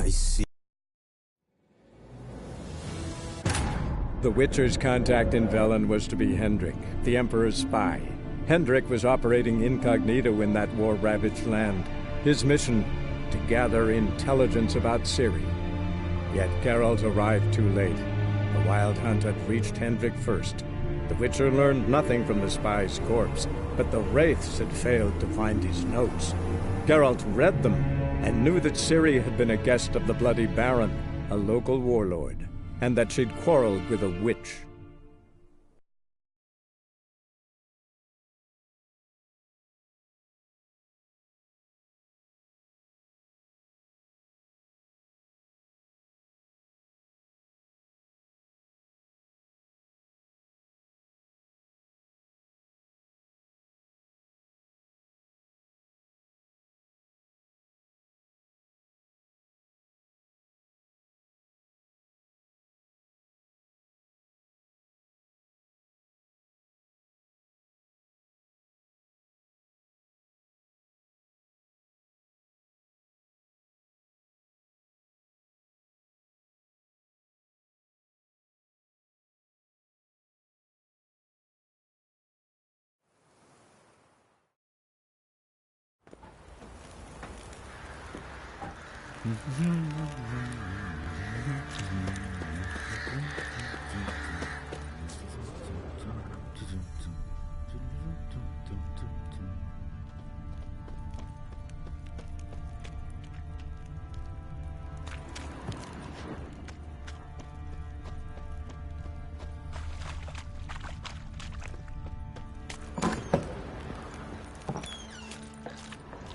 I see. The Witcher's contact in Velen was to be Hendrik, the Emperor's spy. Hendrik was operating incognito in that war-ravaged land. His mission, to gather intelligence about Ciri. Yet Geralt arrived too late. The Wild Hunt had reached Hendrik first. The Witcher learned nothing from the spy's corpse, but the Wraiths had failed to find his notes. Geralt read them, and knew that Ciri had been a guest of the Bloody Baron, a local warlord, and that she'd quarreled with a witch.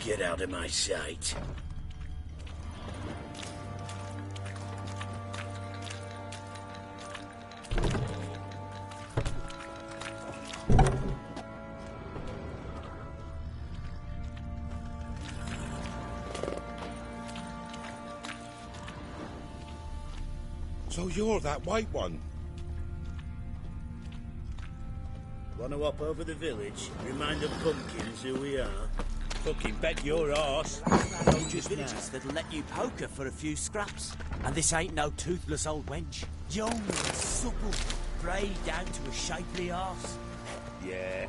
Get out of my sight. So you're that white one? Want to hop over the village? Remind the pumpkins who we are? Fucking bet your arse. Don't just villages that'll let you poker for a few scraps. And this ain't no toothless old wench. Young and supple, grey down to a shapely arse. Yeah.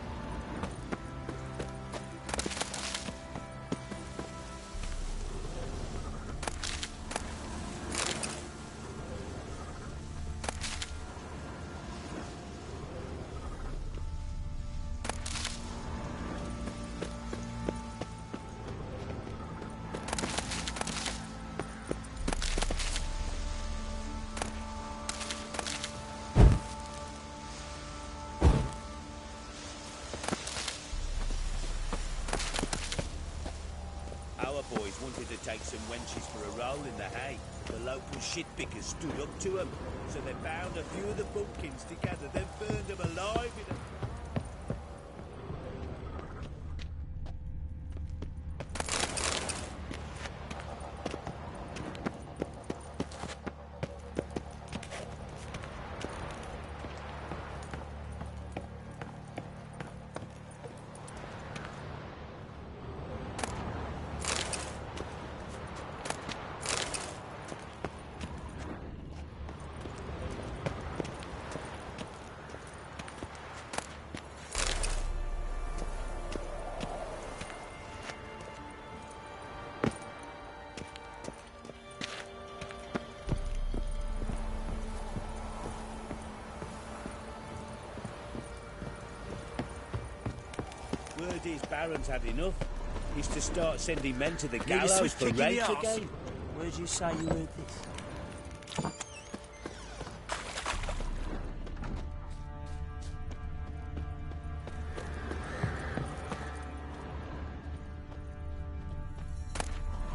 Wanted to take some wenches for a roll in the hay. The local shitpickers stood up to them, so they bound a few of the pumpkins together, then burned them alive in a... Word is Baron's had enough. He's to start sending men to the gallows for rape again. Where'd you say you heard this?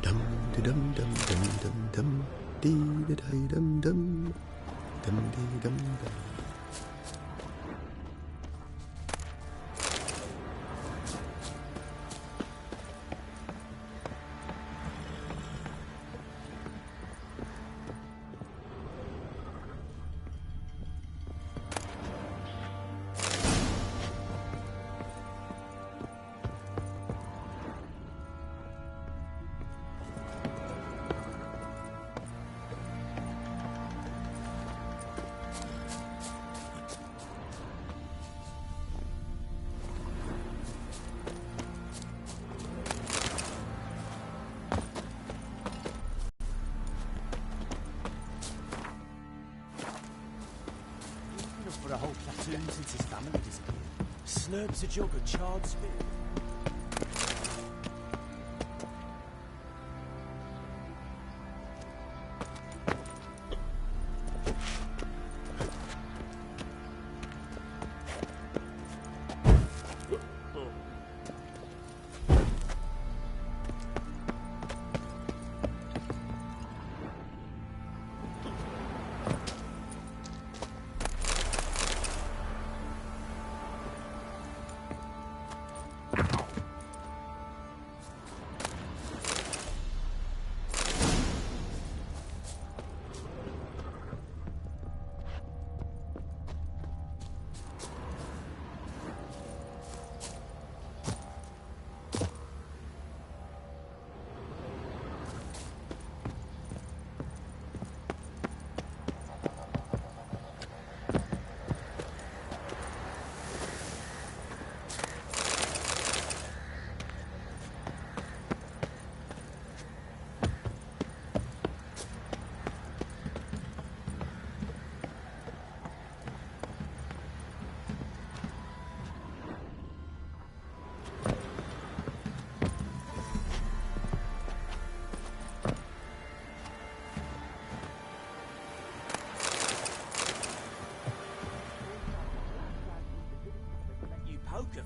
Dum dum dum dum dum dum dee da dum dum dum dee dum dum. slurps a jug of charred spirit.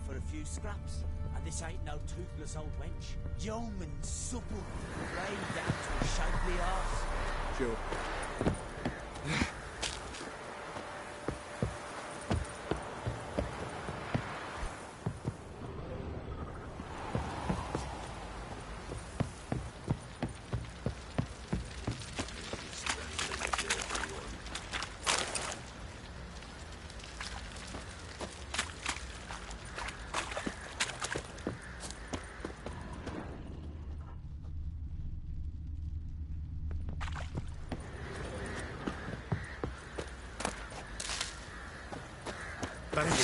For a few scraps, and this ain't no toothless old wench. Young and supple, grey down to a shapely arse. Sure.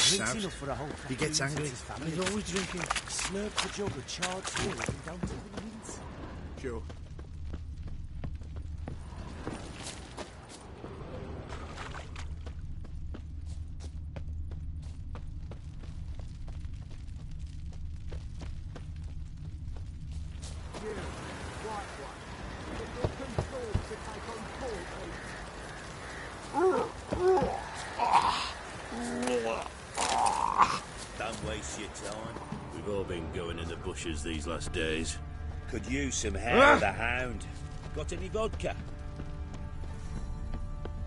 Drinks enough for a whole He gets family. angry. He's always drinking. Slurps a jug of charred spirit and don't even wince. Sure. Don't waste your time. We've all been going in the bushes these last days. Could use some hair of the hound. Got any vodka?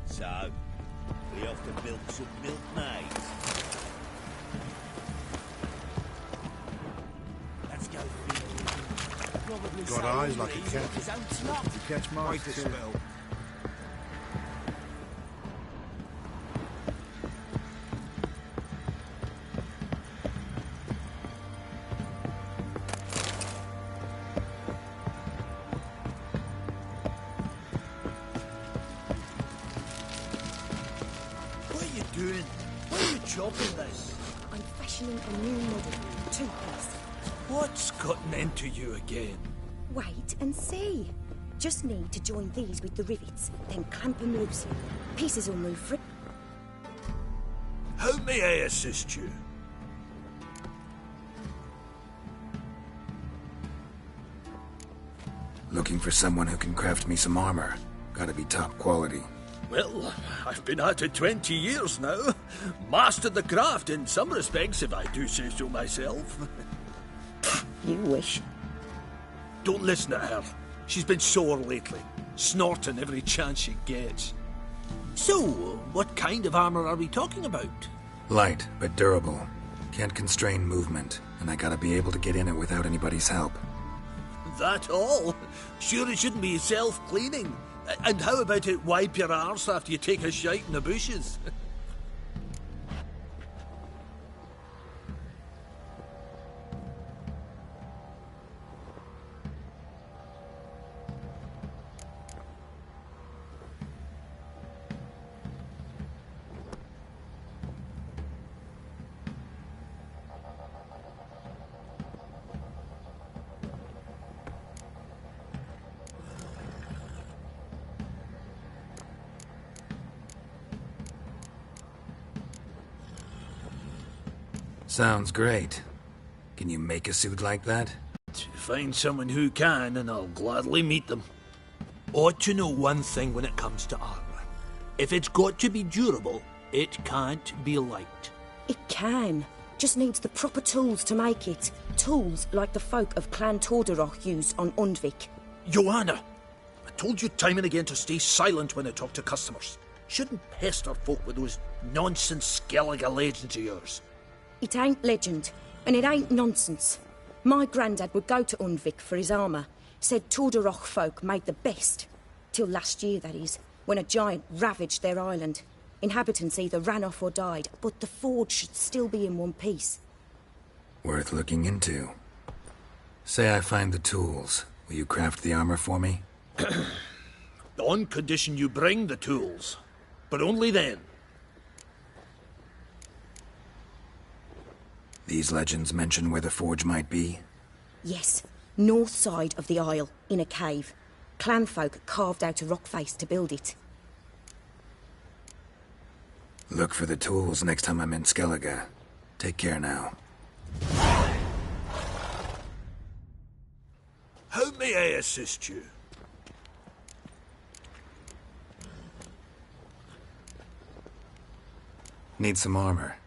So, we off to milk some milkmaids. Let's go feed. Probably Got so eyes like a easy cat. with his own snot. You catch mice Quite a too. spell. What are you doing? Why are you chopping this? I'm fashioning a new model, two-piece. What's gotten into you again? Wait and see. Just need to join these with the rivets, then clamp them loosely. Pieces will move free. How may I assist you? Looking for someone who can craft me some armor. Gotta be top quality. Well, I've been at it 20 years now. Mastered the craft in some respects, if I do say so myself. You wish. Don't listen to her. She's been sore lately, snorting every chance she gets. So, what kind of armor are we talking about? Light, but durable. Can't constrain movement, and I gotta be able to get in it without anybody's help. That all? Sure it shouldn't be self-cleaning. And how about it wipe your arse after you take a shite in the bushes? Sounds great. Can you make a suit like that? Find someone who can, and I'll gladly meet them. Ought to know one thing when it comes to armor. If it's got to be durable, it can't be light. It can. Just needs the proper tools to make it. Tools like the folk of Clan Tordarroch used on Undvik. Joanna, I told you time and again to stay silent when I talk to customers. Shouldn't pester folk with those nonsense Skellige legends of yours. It ain't legend, and it ain't nonsense. My granddad would go to Undvik for his armour. Said Tordarroch folk made the best. Till last year, that is, when a giant ravaged their island. Inhabitants either ran off or died, but the forge should still be in one piece. Worth looking into. Say I find the tools. Will you craft the armor for me? On condition you bring the tools. But only then. These legends mention where the forge might be? Yes, north side of the isle, in a cave. Clanfolk carved out a rock face to build it. Look for the tools next time I'm in Skellige. Take care now. How may I assist you? Need some armor.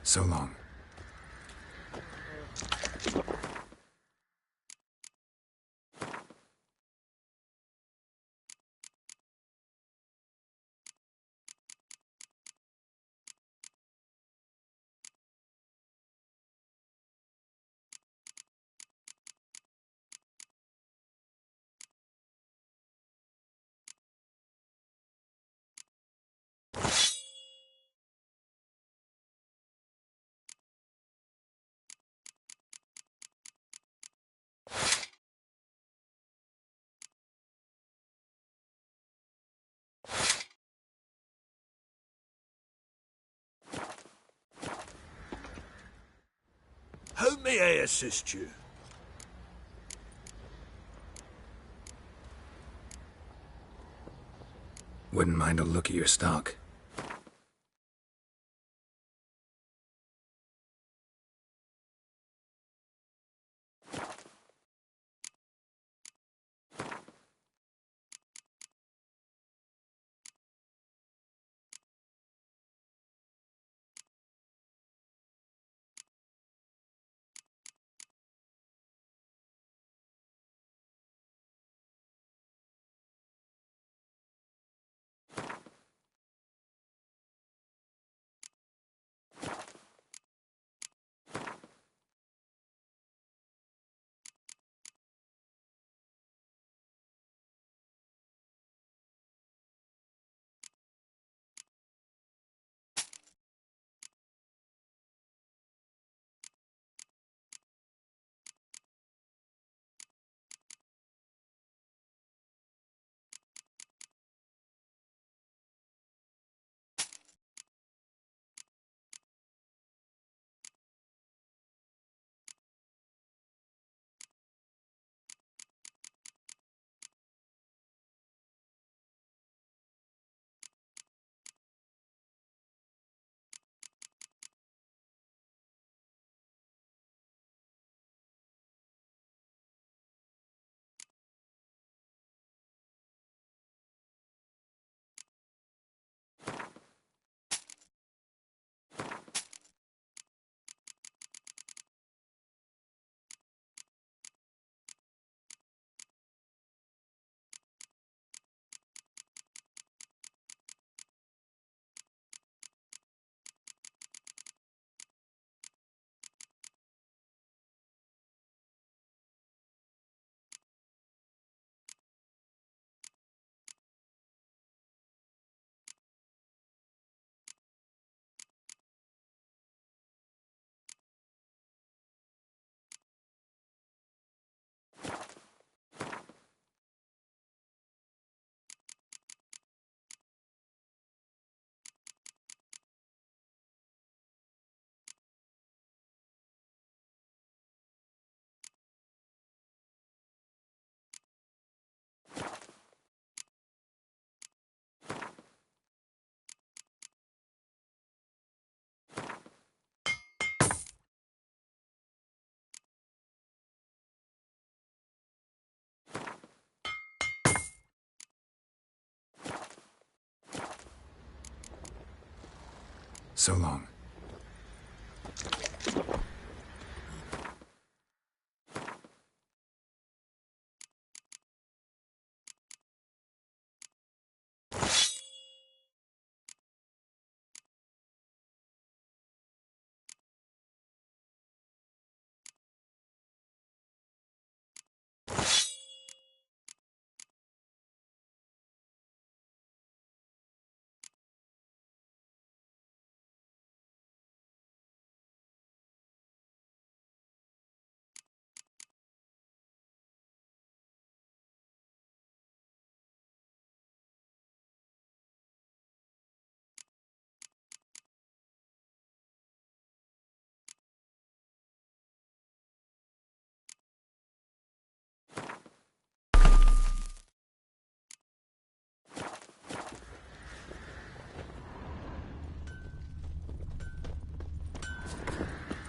So long. How may I assist you? Wouldn't mind a look at your stock. So long.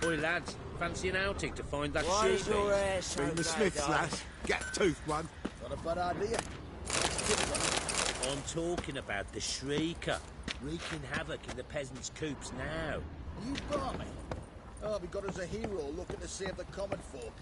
Oi, lads, fancy an outing to find that Why is shoe your piece? hair so Bring the Smiths, bad, lass. Get a tooth one. Not a bad idea. I'm talking about the Shrieker, wreaking havoc in the peasants' coops now. You barmy. Oh, we got us a hero looking to save the common folk.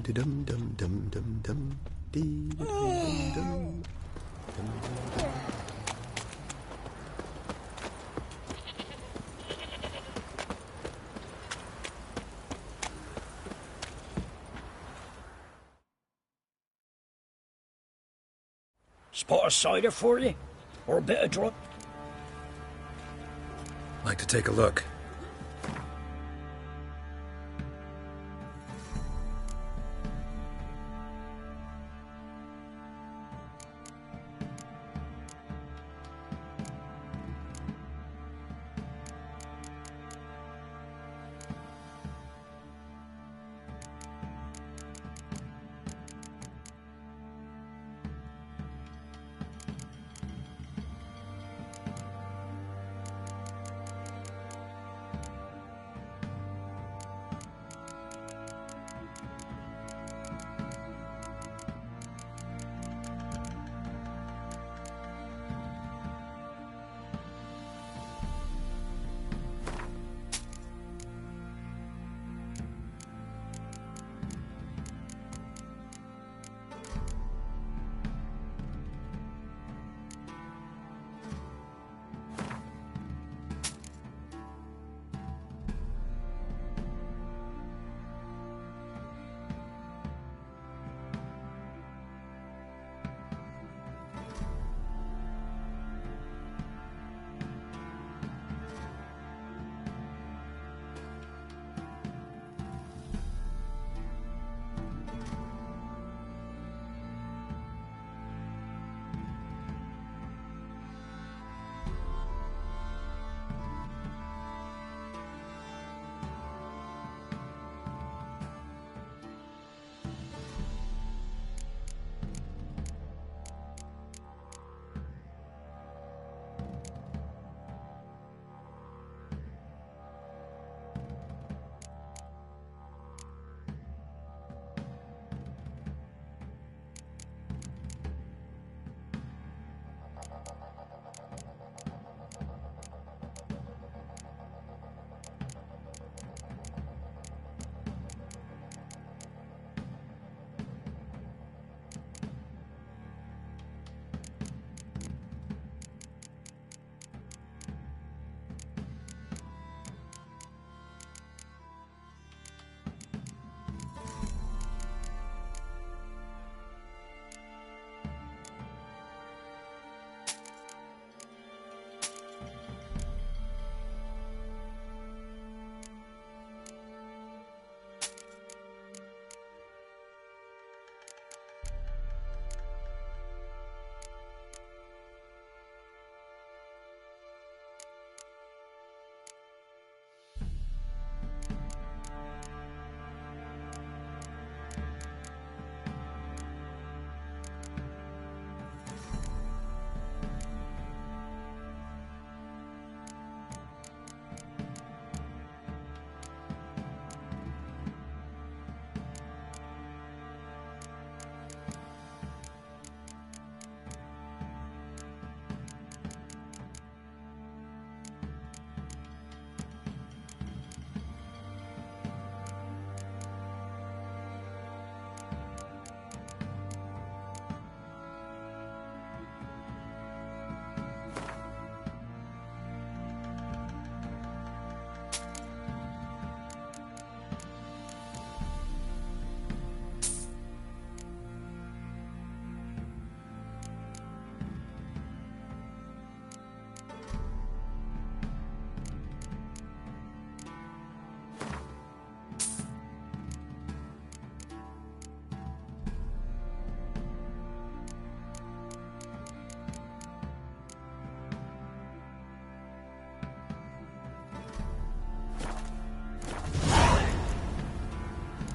Dum dum dum dum dum dee dum dum dum dum. Spot a cider for you? Or a bit of drunk? Like to take a look.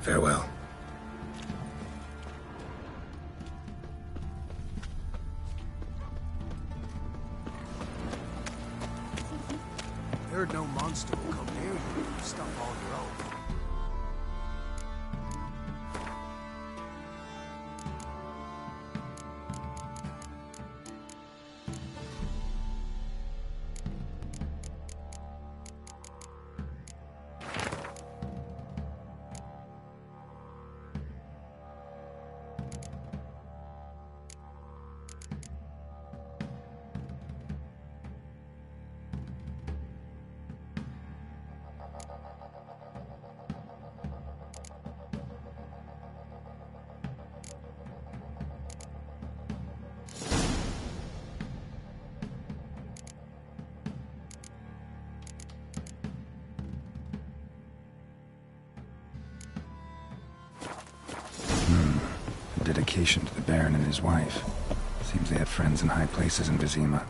Farewell. Heard no monster will come near you. Stop all your own. Dedication to the Baron and his wife. Seems they had friends in high places in Vizima.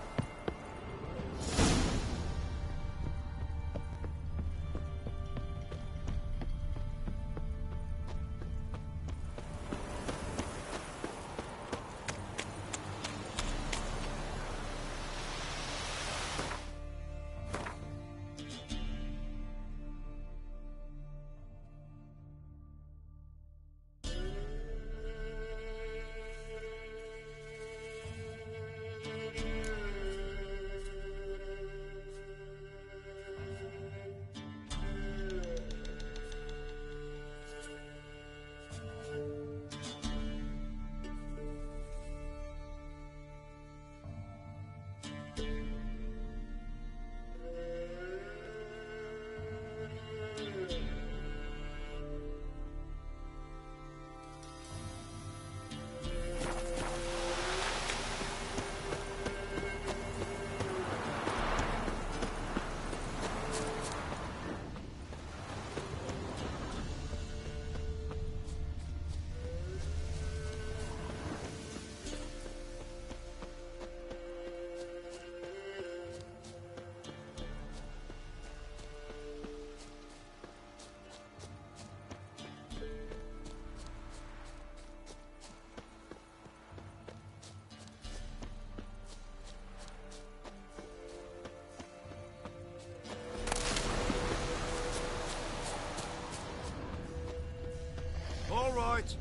All right.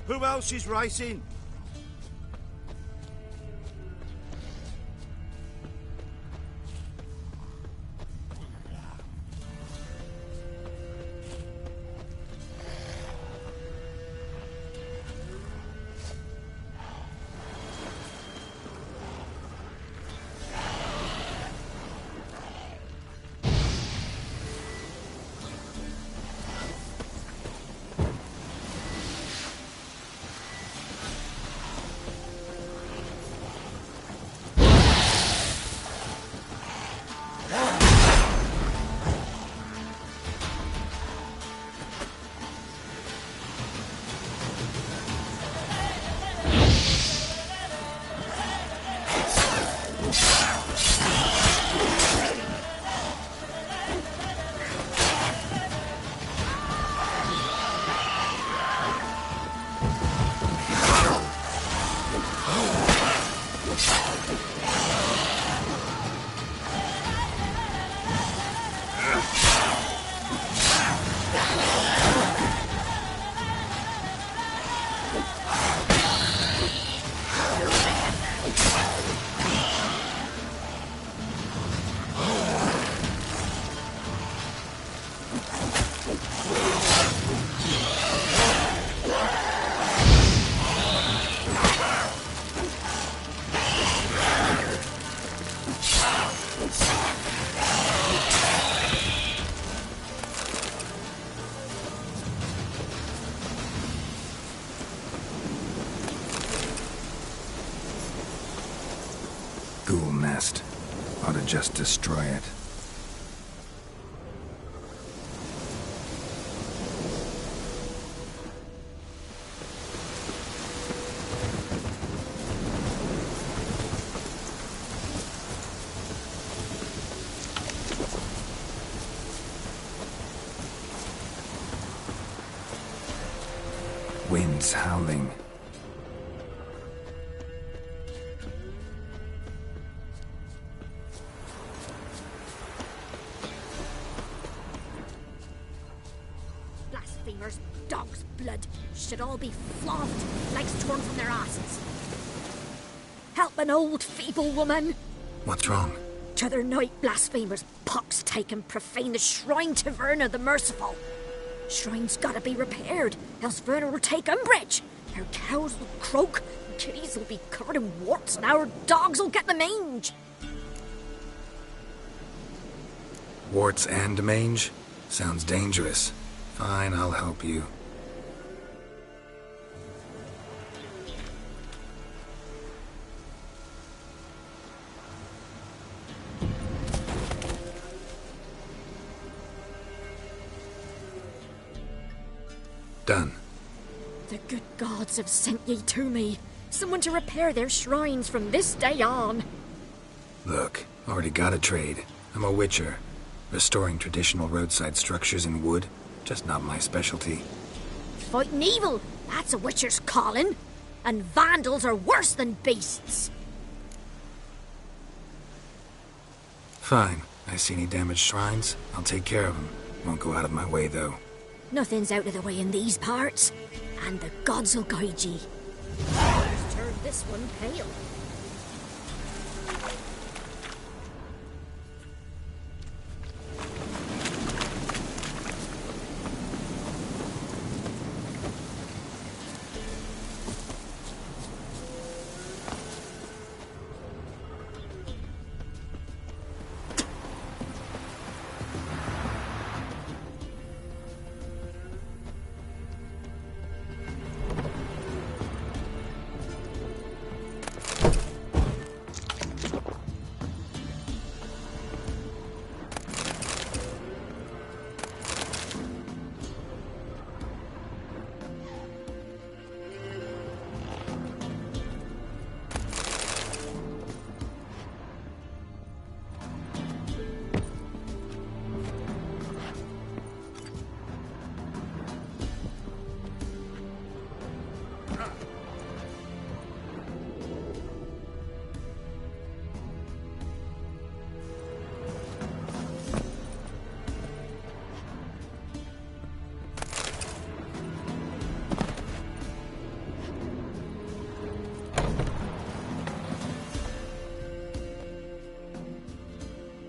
Who else is racing? Ghoul nest. Ought to just destroy it. Winds howling. Blasphemers, dog's blood, should all be flogged, legs torn from their asses. Help an old, feeble woman. What's wrong? T'other night, blasphemers, pox take and profane the shrine to Verna the Merciful. Shrine's gotta be repaired, else Verna will take umbrage. Our cows will croak, kitties will be covered in warts, and our dogs will get the mange. Warts and mange? Sounds dangerous. Fine, I'll help you. Done. The good gods have sent ye to me. Someone to repair their shrines from this day on. Look, already got a trade. I'm a witcher. Restoring traditional roadside structures in wood, just not my specialty. Fighting evil, that's a witcher's calling. And vandals are worse than beasts. Fine. I see any damaged shrines, I'll take care of them. Won't go out of my way, though. Nothing's out of the way in these parts, and the gods will guide ye. Let's turn this one pale.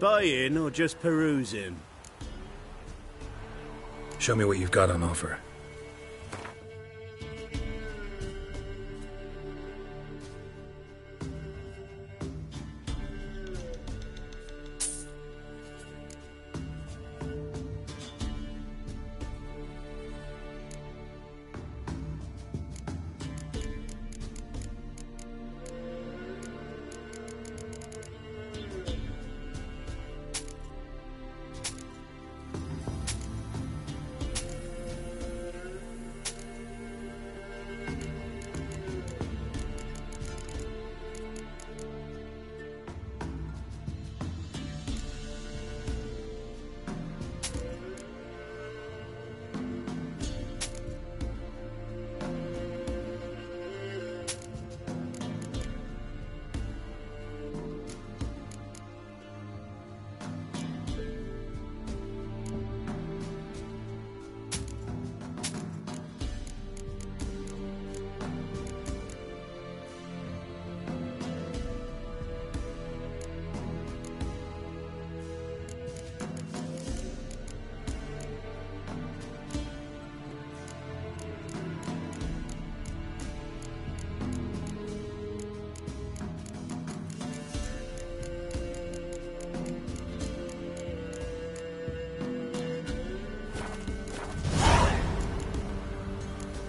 Buying or just perusing? Show me what you've got on offer.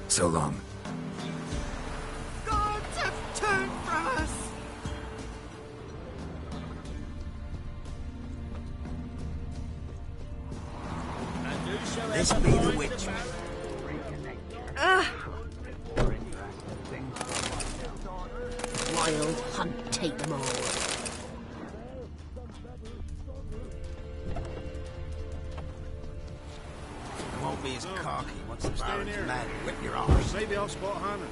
So long. Gods have turned from us! This be the witch. Wild hunt take them all. Won't be his cocky once the Baron's mad. Whip your arse. Maybe I'll spot Hannah.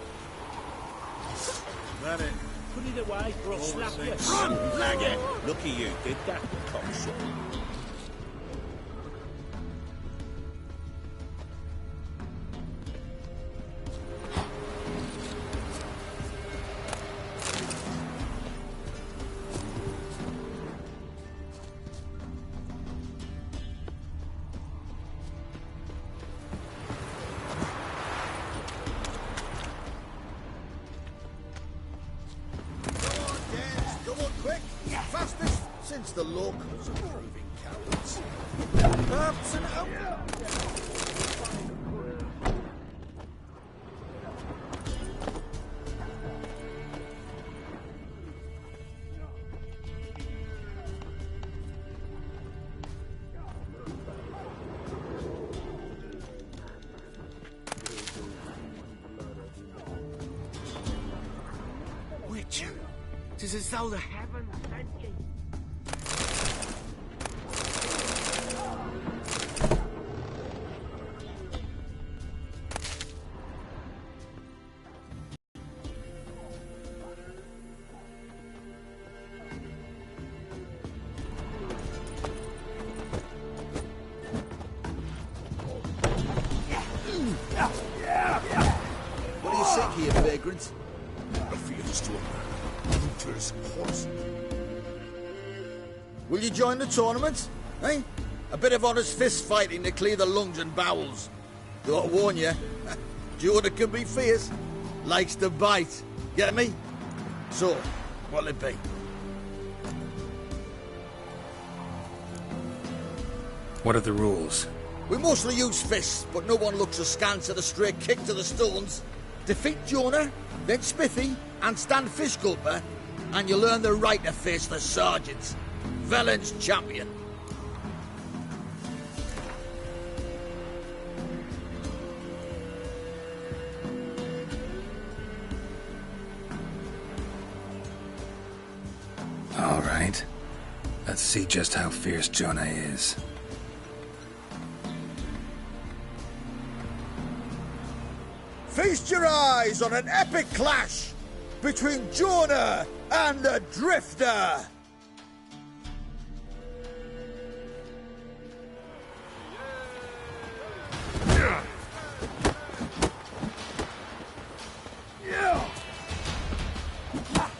That it. Put it away, or I'll slap you. Run, leg it! Lucky you did that, cocksucker. Since the locals are proving cowards. Perhaps an Witcher, 'tis as though the heavens sent you. What do you think here, vagrants? I fear the storm. Luther's horse. Will you join the tournament? Eh? A bit of honest fist fighting to clear the lungs and bowels. Though I warn you, Jordan can be fierce. Likes to bite. Get me? So, what'll it be? What are the rules? We mostly use fists, but no one looks askance at a straight kick to the stones. Defeat Jonah, then Smithy, and stand Fishgulper, and you'll earn the right to face the sergeants. Velen's champion. All right. Let's see just how fierce Jonah is. Feast your eyes on an epic clash between Jonah and the Drifter!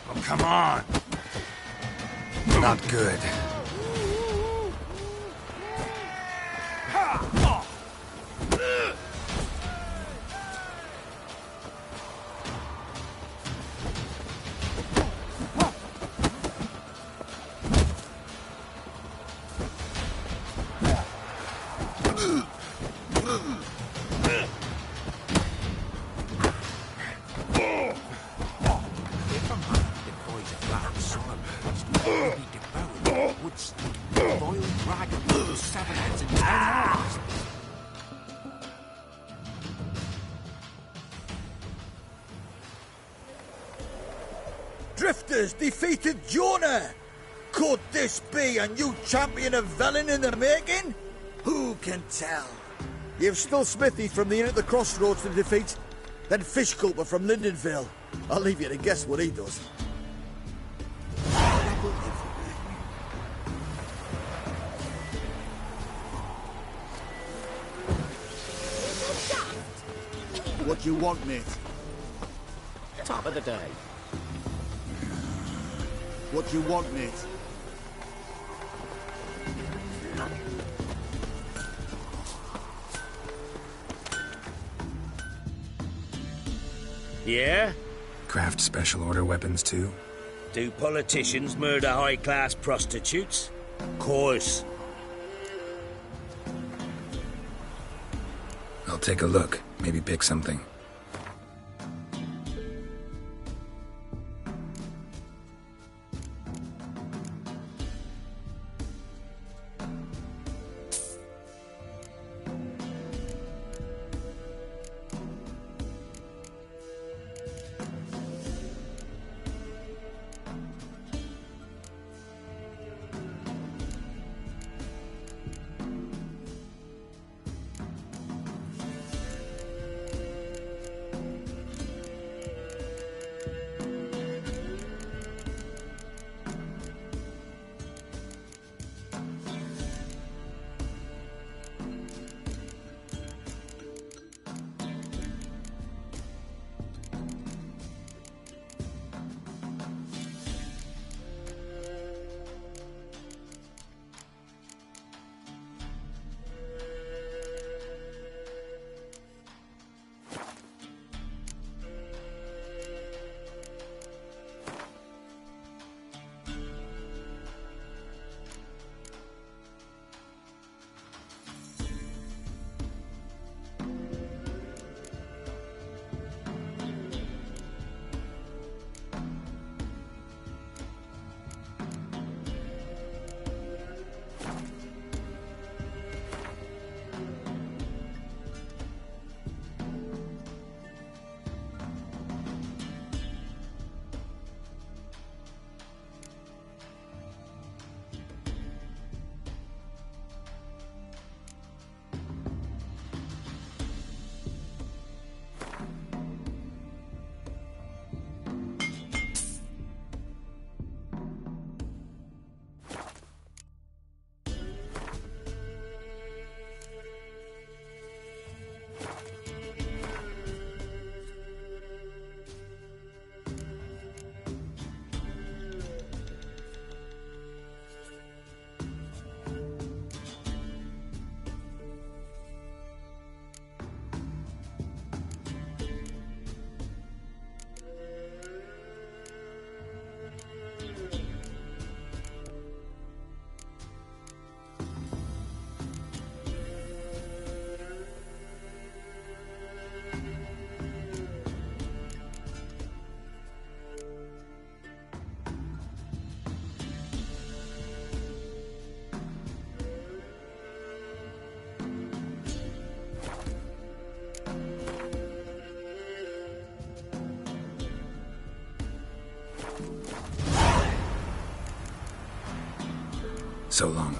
Oh, come on! Not good. Drifters defeated Jonah! Could this be a new champion of Velen in the making? Who can tell? You've still Smithy from the inn at the crossroads to defeat, then Fishgulper from Lindenville. I'll leave you to guess what he does. What you want, mate? Top of the day. What you want, mate? Yeah? Craft special order weapons too? Do politicians murder high-class prostitutes? Course. I'll take a look. Maybe pick something. So long.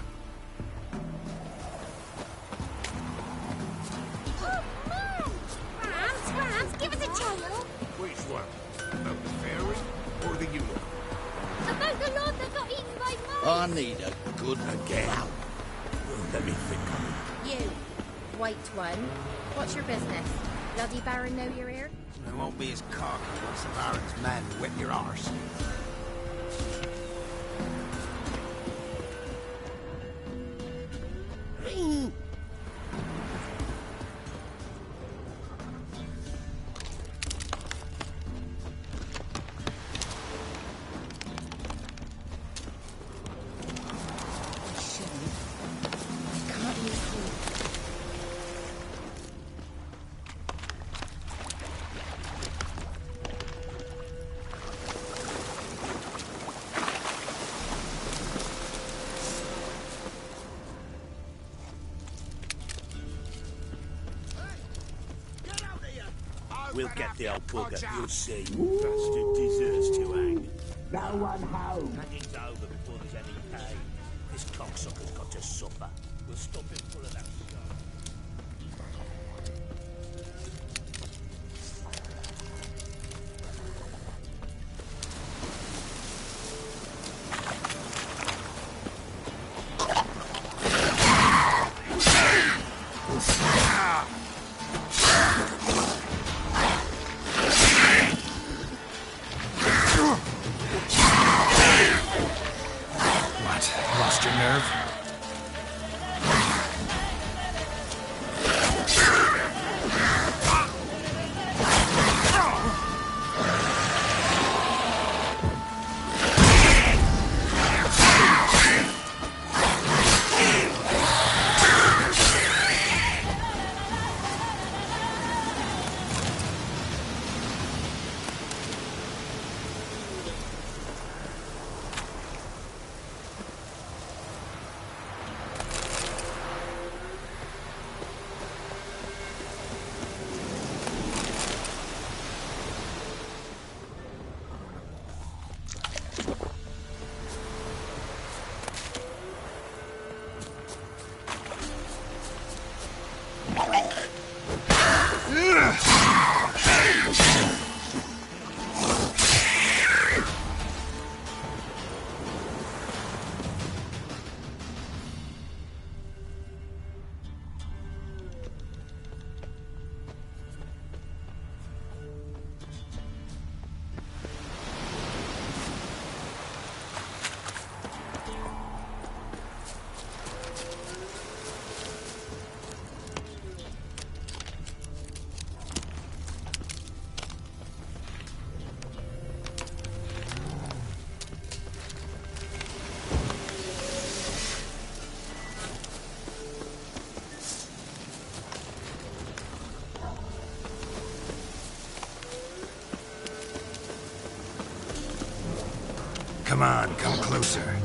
Grams, give us a tale. Which one? About the fairy or the unicorn? About the lord that got eaten by mice. I need a good again. Let me think on it. You, white one, what's your business? Bloody Baron know you're here? It won't be as cocky once the Baron's men whip your arse. We'll get the old bugger, you'll see. Bastard deserves to hang. No one home. Hanging's over before there's any pay. This cocksucker's got to suffer. We'll stop him full of that stuff. Lost your nerve? Come on, come closer.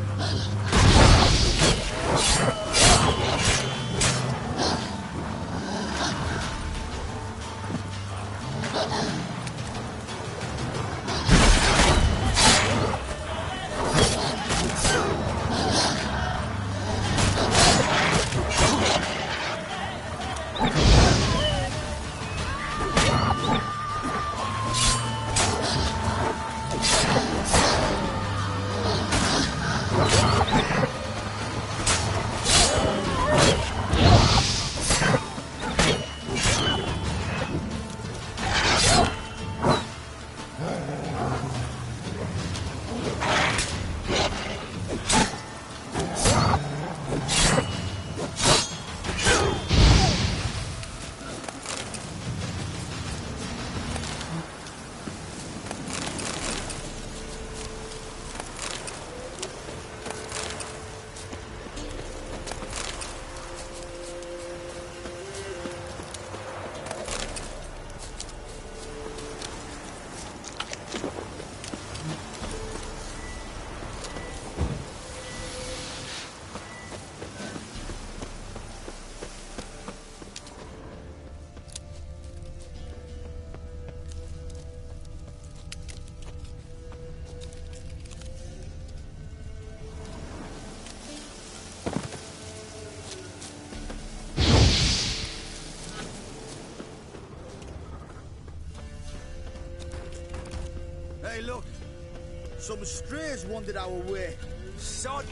Some strays wandered our way. Sod.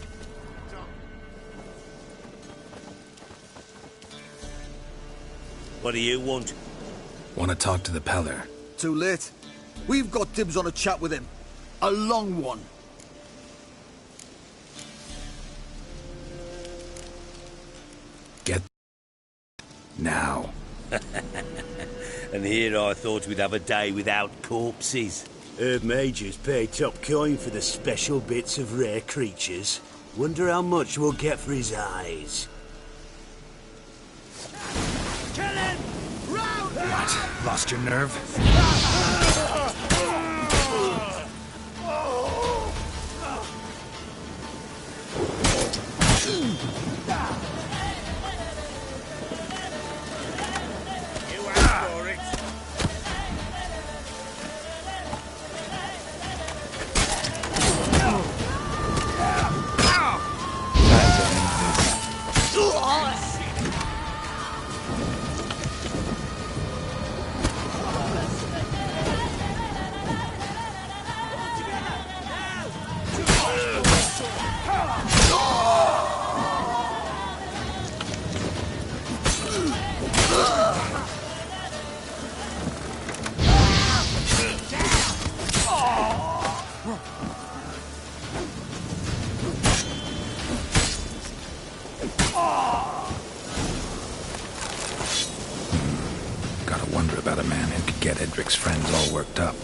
What do you want? Want to talk to the Peller. Too late. We've got dibs on a chat with him. A long one. Get now. And here I thought we'd have a day without corpses. Herb Majors pay top coin for the special bits of rare creatures. Wonder how much we'll get for his eyes. Kill him! Round! What? Lost your nerve? Gotta wonder about a man who could get Edric's friends all worked up.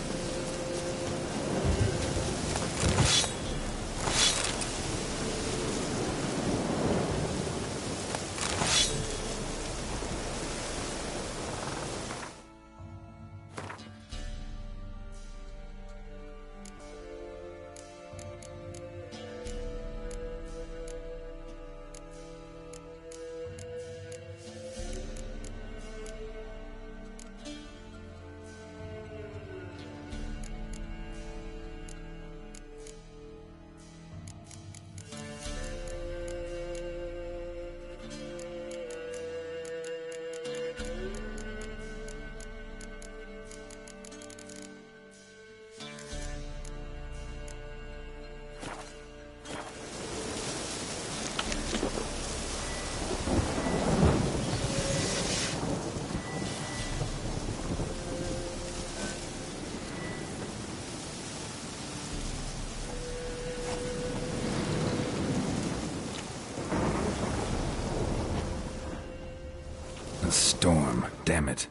A storm, damn it.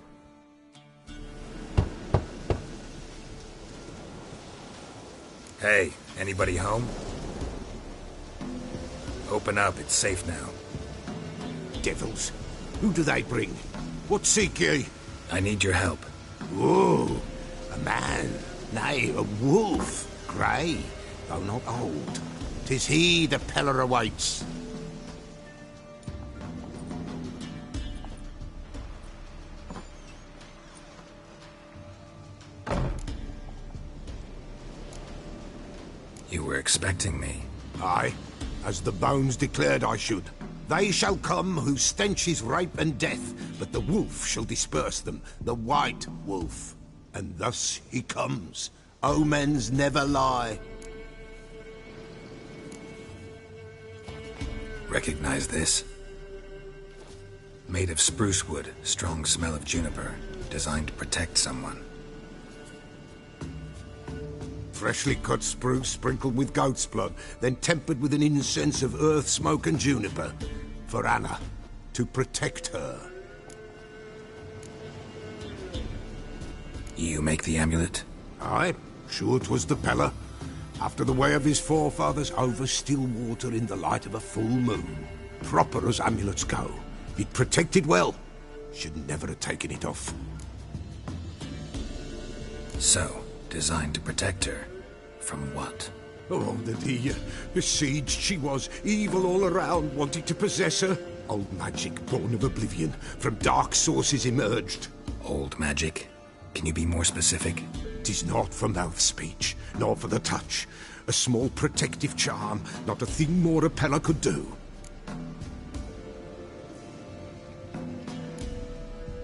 Hey, anybody home? Open up, it's safe now. Devils. Who do they bring? What seek ye? I need your help. Whoa, a man, nay, a wolf, grey, though not old. 'Tis he the Peller awaits. You were expecting me. Aye, as the bones declared I should. They shall come whose stench is rape and death, but the wolf shall disperse them, the white wolf. And thus he comes. Omens never lie. Recognize this? Made of spruce wood, strong smell of juniper, designed to protect someone. Freshly cut spruce sprinkled with goat's blood, then tempered with an incense of earth, smoke and juniper. For Anna, to protect her. You make the amulet? Aye, sure 'twas the Peller. After the way of his forefathers, over still water in the light of a full moon. Proper as amulets go. It protected well. Should never have taken it off. So, designed to protect her. From what? Oh, the besieged she was. Evil all around, wanting to possess her. Old magic, born of oblivion. From dark sources emerged. Old magic? Can you be more specific? 'Tis not for mouth speech, nor for the touch. A small protective charm, not a thing more a Peller could do.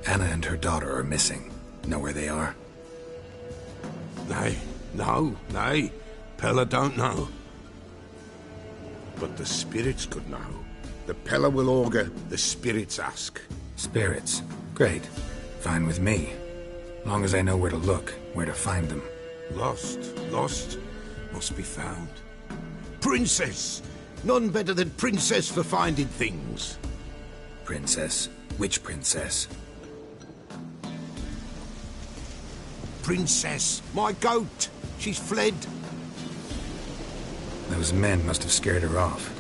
Anna and her daughter are missing. Know where they are? Nay, no, nay. Pella don't know. But the spirits could know. The Pella will augur, the spirits ask. Spirits? Great. Fine with me. Long as I know where to look, where to find them. Lost, must be found. Princess! None better than Princess for finding things. Princess? Which princess? Princess, my goat! She's fled. Those men must have scared her off.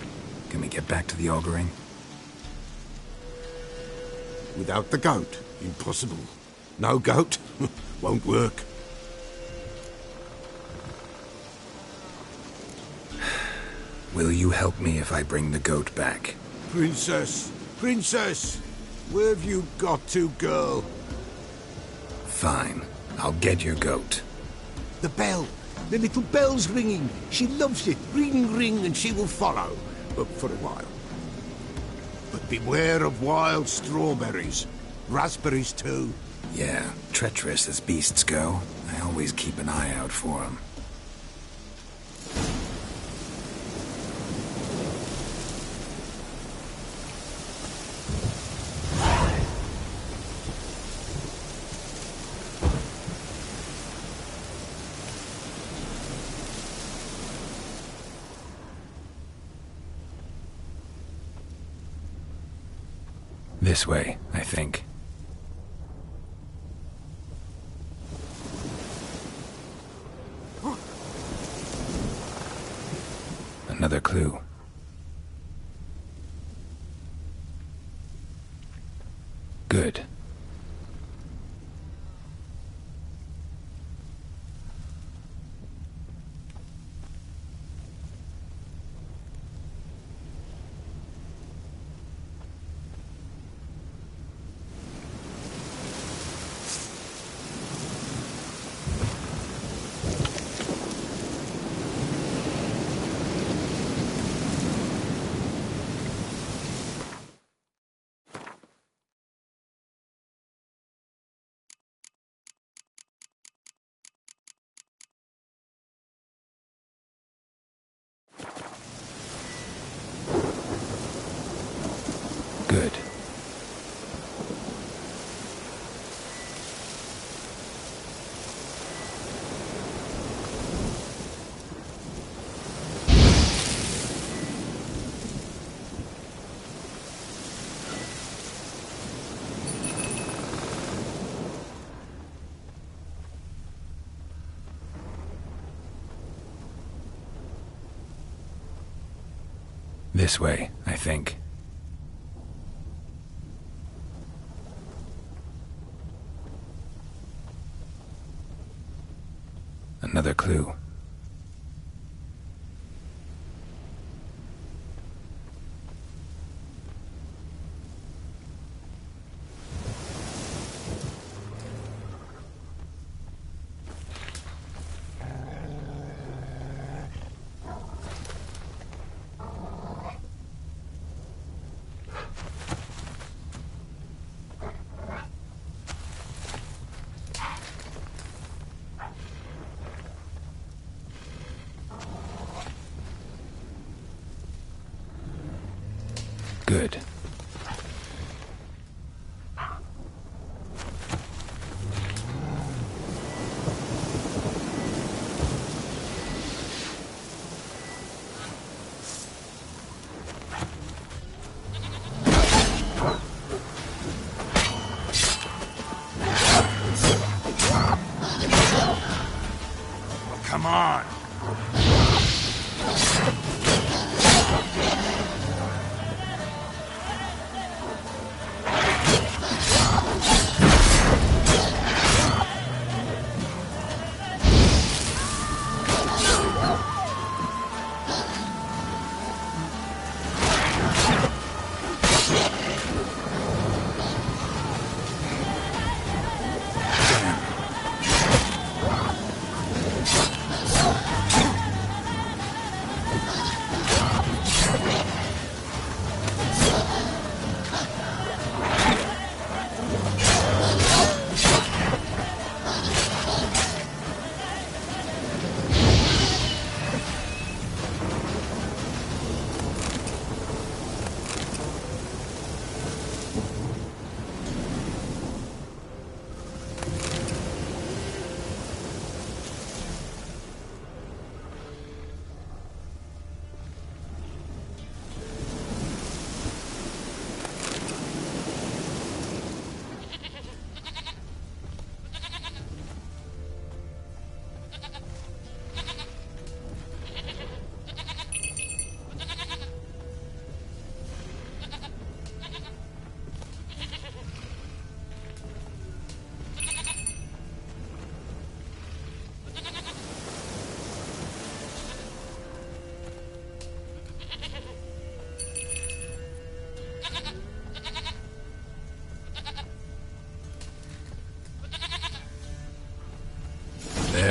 Can we get back to the auguring? Without the goat, impossible. No goat, won't work. Will you help me if I bring the goat back? Princess! Princess! Where have you got to, girl? Fine. I'll get your goat. The bell! The little bell's ringing. She loves it. Ring, ring, and she will follow. But for a while. But beware of wild strawberries. Raspberries, too. Yeah, treacherous as beasts go. I always keep an eye out for them. This way, I think. Another clue. Good. Good. This way, I think. Another clue. Good. Come on!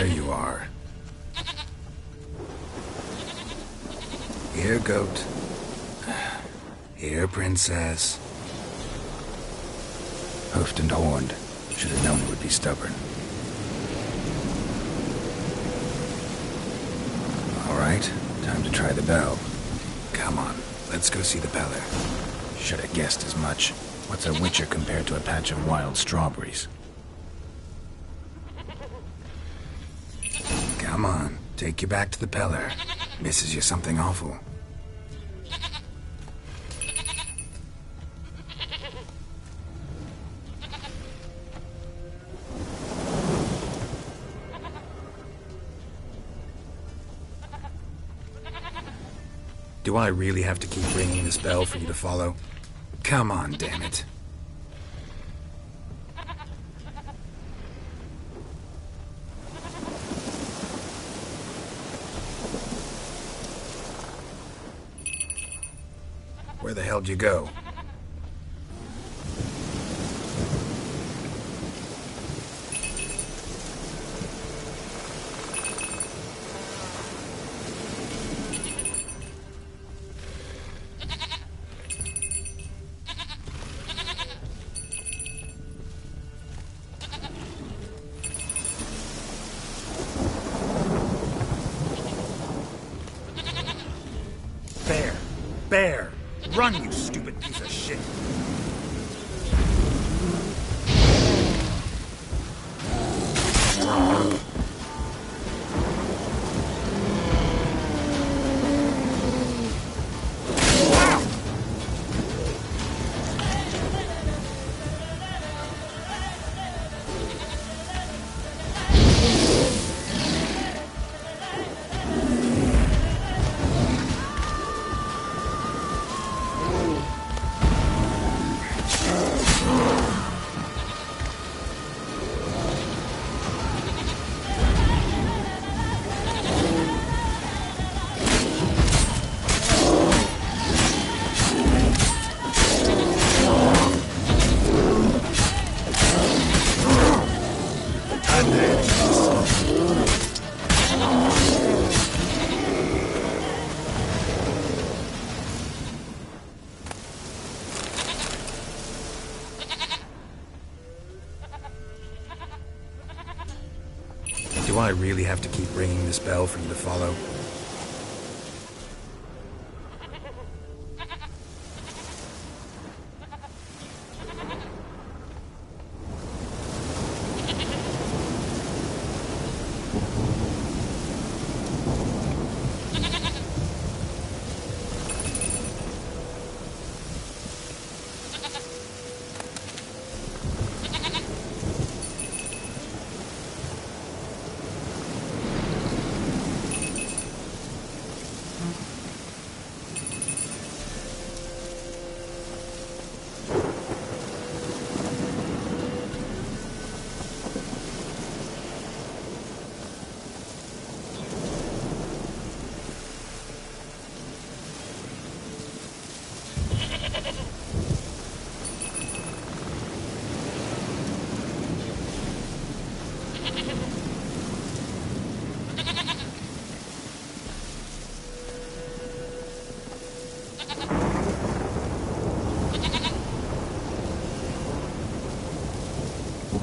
There you are. Here, goat. Here, princess. Hoofed and horned. Should have known it would be stubborn. All right, time to try the bell. Come on, let's go see the Peller. Should have guessed as much. What's a witcher compared to a patch of wild strawberries? Come on, take you back to the Peller. Misses you something awful. Do I really have to keep ringing this bell for you to follow? Come on, damn it. Where the hell did you go? Bear! Run, you stupid piece of shit! Do I really have to keep ringing this bell for you to follow?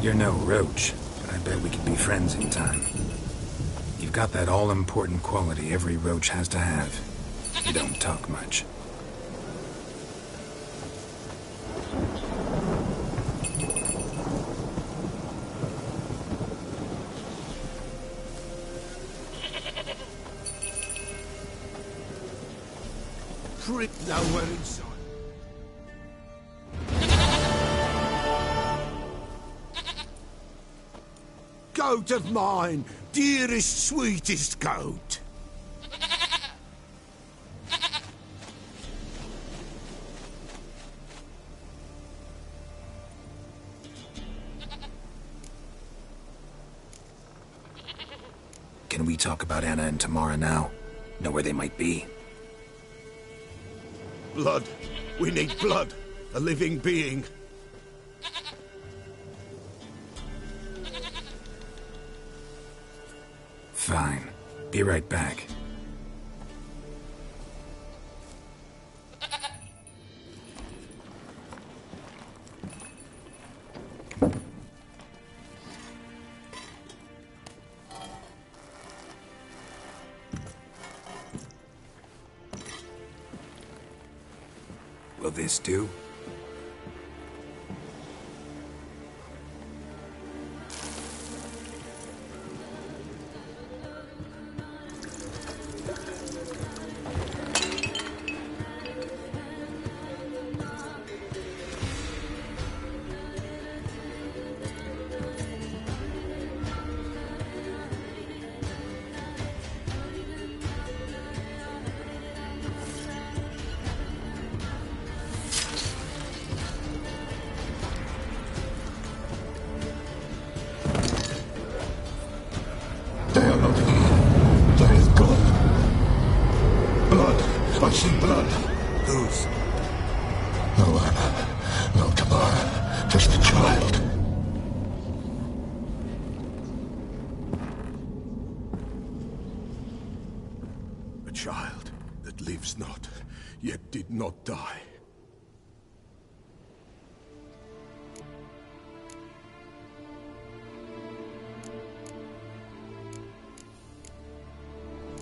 You're no roach, but I bet we could be friends in time. You've got that all-important quality every roach has to have. You don't talk much. Prick nowhere inside. Goat of mine, dearest, sweetest goat. Can we talk about Anna and Tamara now? Know where they might be? Blood. We need blood. A living being. Fine. Be right back. Will this do? I see blood. Whose? No Anna, no Tamara, just the child. A child that lives not, yet did not die.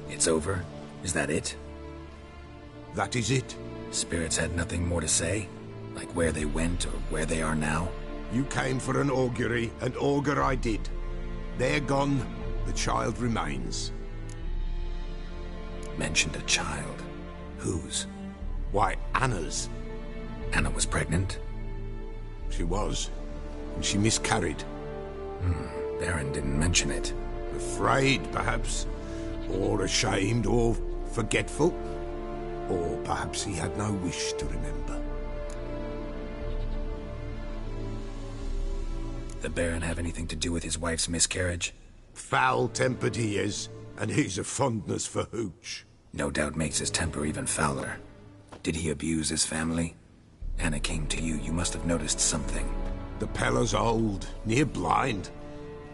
It's over? Is that it? That is it. Spirits had nothing more to say? Like where they went or where they are now? You came for an augury, and augur I did. They're gone, the child remains. Mentioned a child. Whose? Why, Anna's. Anna was pregnant? She was, and she miscarried. Baron didn't mention it. Afraid, perhaps. Or ashamed, or forgetful. Or perhaps he had no wish to remember. The Baron have anything to do with his wife's miscarriage? Foul-tempered he is, and he's a fondness for hooch. No doubt makes his temper even fouler. Did he abuse his family? Anna came to you. You must have noticed something. The Pella's old, near blind.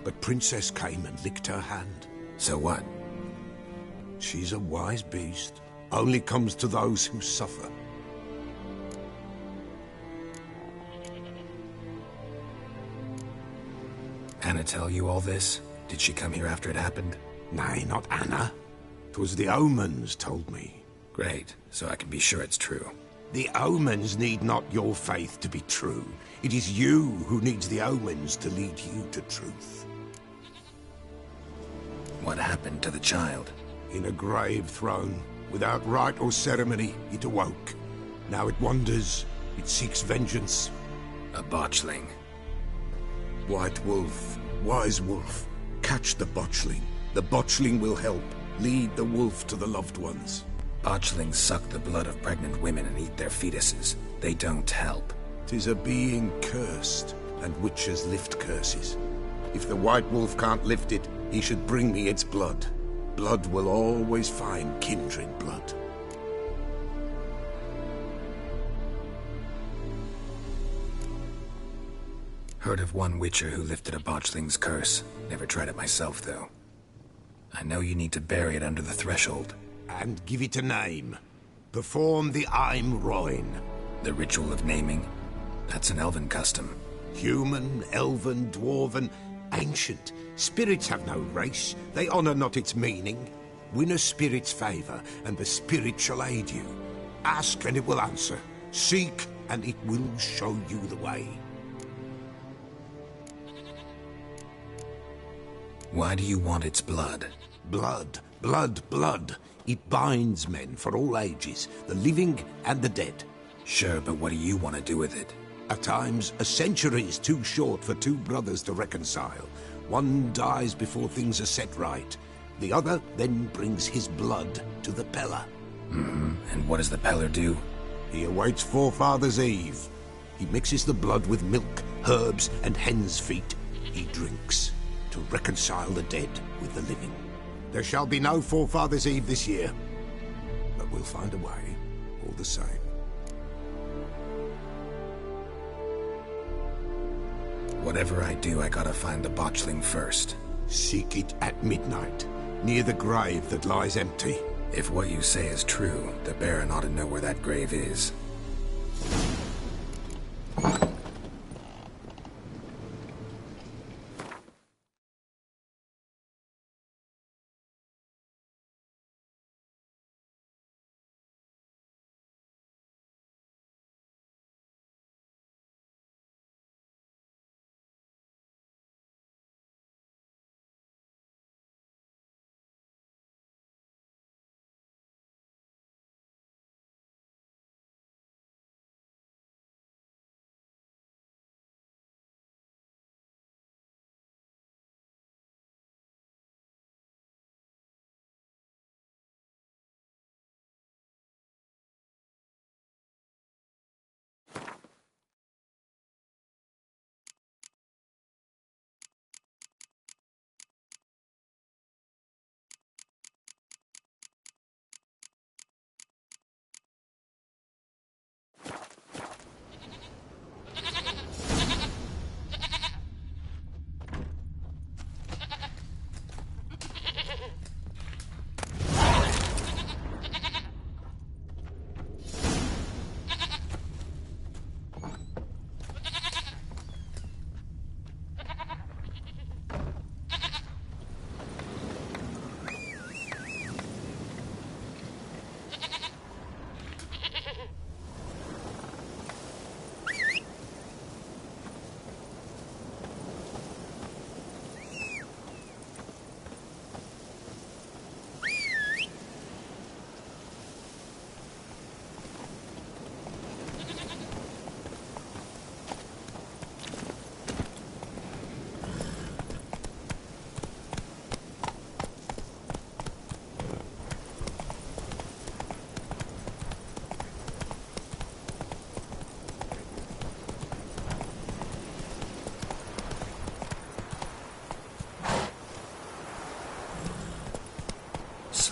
But Princess came and licked her hand. So what? She's a wise beast. Only comes to those who suffer. Anna tell you all this? Did she come here after it happened? Nay, not Anna. 'Twas the omens told me. Great, so I can be sure it's true. The omens need not your faith to be true. It is you who needs the omens to lead you to truth. What happened to the child? In a grave thrown. Without rite or ceremony, it awoke. Now it wanders. It seeks vengeance. A botchling. White wolf, wise wolf, catch the botchling. The botchling will help. Lead the wolf to the loved ones. Botchlings suck the blood of pregnant women and eat their fetuses. They don't help. 'Tis a being cursed, and witches lift curses. If the white wolf can't lift it, he should bring me its blood. Blood will always find kindred blood. Heard of one witcher who lifted a botchling's curse. Never tried it myself, though. I know you need to bury it under the threshold. And give it a name. Perform the Aim Roin. The ritual of naming? That's an elven custom. Human, elven, dwarven, ancient. Spirits have no race. They honor not its meaning. Win a spirit's favor, and the spirit shall aid you. Ask, and it will answer. Seek, and it will show you the way. Why do you want its blood? Blood, blood, blood. It binds men for all ages, the living and the dead. Sure, but what do you want to do with it? At times, a century is too short for two brothers to reconcile. One dies before things are set right. The other then brings his blood to the Pella. And what does the Peller do? He awaits Forefathers' Eve. He mixes the blood with milk, herbs, and hen's feet. He drinks to reconcile the dead with the living. There shall be no Forefathers' Eve this year, but we'll find a way, all the same. Whatever I do, I gotta find the botchling first. Seek it at midnight. near the grave that lies empty. If what you say is true, the Baron ought to know where that grave is.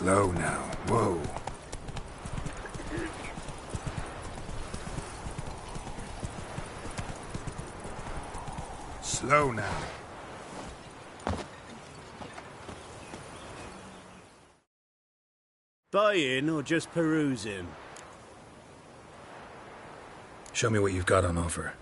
Slow now. Whoa. Slow now. Buying or just perusing? Show me what you've got on offer.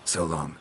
So long.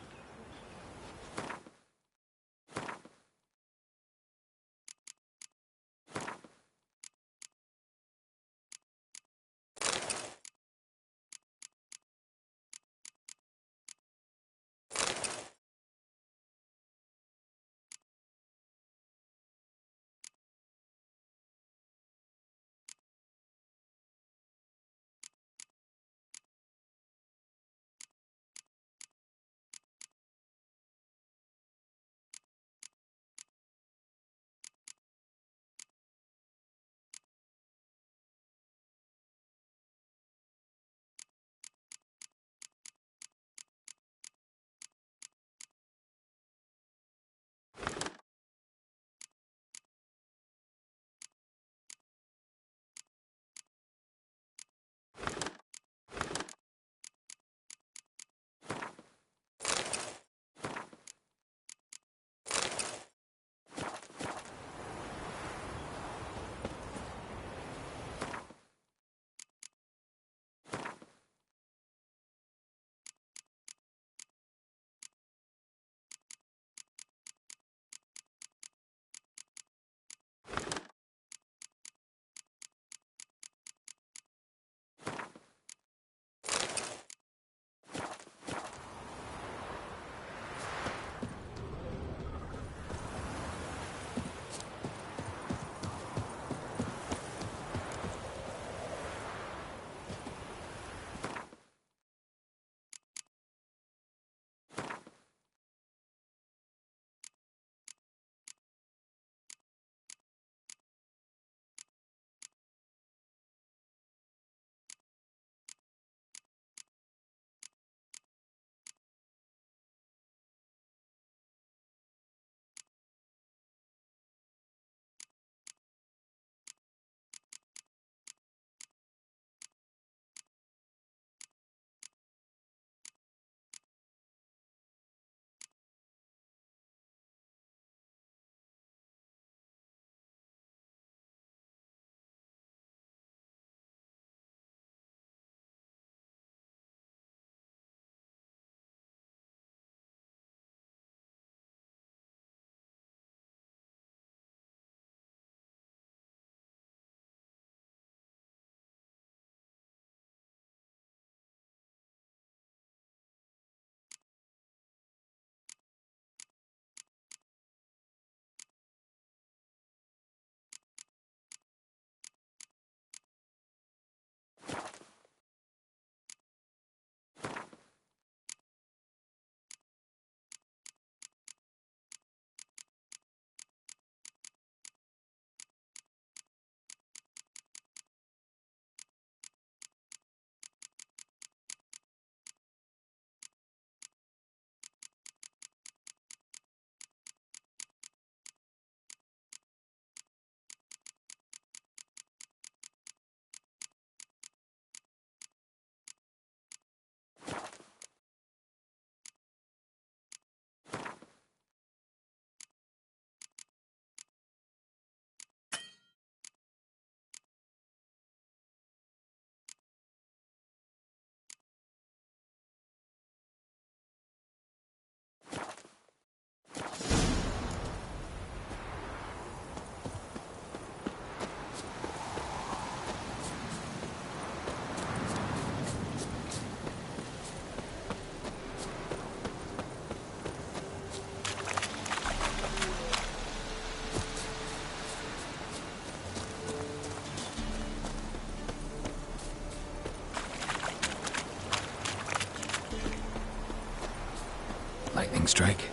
lightning strike.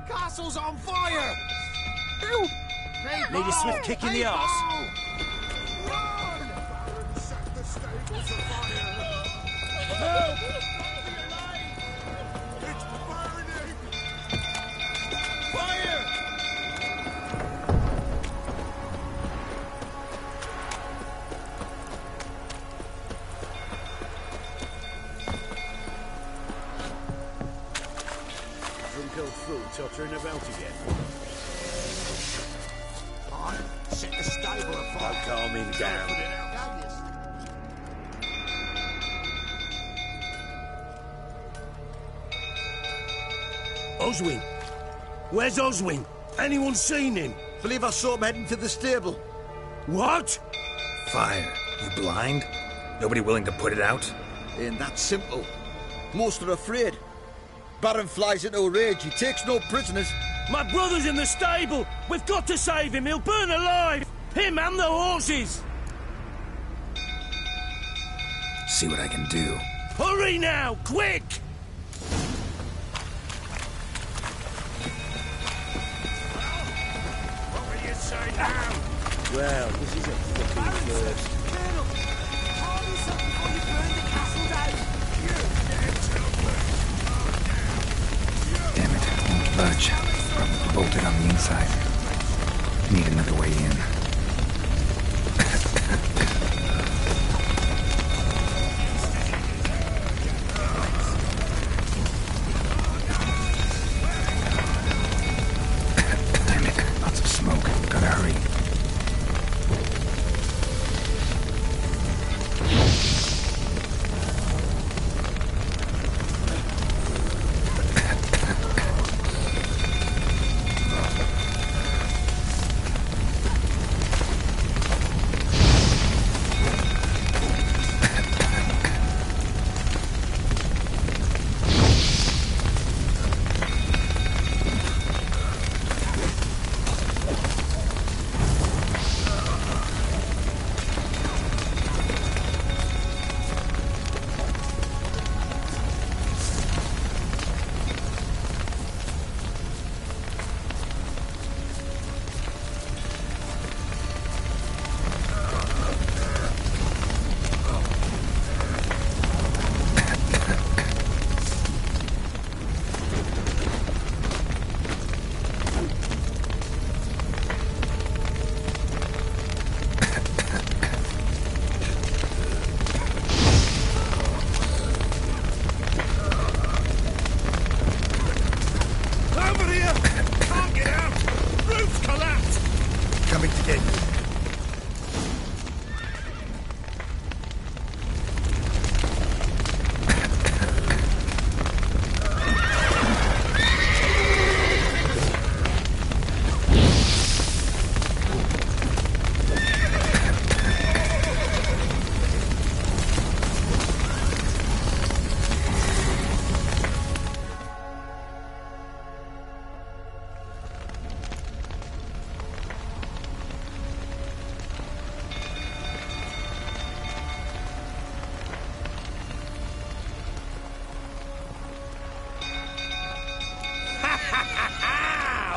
Castle's on fire! Need a swift kick in the arse? Set the stables afire! Help! It's burning! Fire! Drunk old fool tottering about again. Set the stable afire! Don't calm him down. Oswin! Where's Oswin? Anyone seen him? Believe I saw him heading to the stable. What? Fire. You blind? Nobody willing to put it out? Ain't that simple. Most are afraid. Baron flies into a rage. He takes no prisoners. My brother's in the stable! We've got to save him! He'll burn alive! Him and the horses! See what I can do. Hurry now! Quick! What will you say now? Well, this is a fucking first. Colonel! Call me something before you burn the castle down! Damn it, won't budge. Probably bolted on the inside. Need another way in. Damn it, lots of smoke. Gotta hurry. Over here! Can't get out! Roof's collapsed! Coming to get you.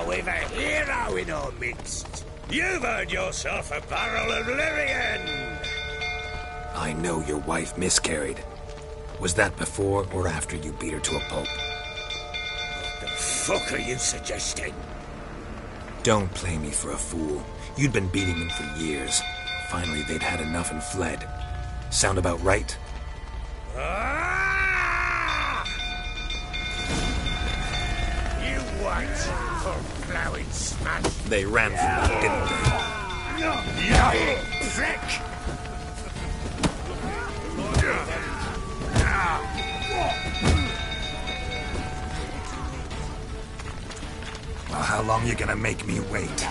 We've a hero in our midst. You've earned yourself a barrel of Lyrian. I know your wife miscarried. Was that before or after you beat her to a pulp? What the fuck are you suggesting? Don't play me for a fool. You'd been beating them for years. Finally, they'd had enough and fled. Sound about right? You wait for plowing smash. They ran from me, didn't they? You prick! Well, how long you gonna make me wait?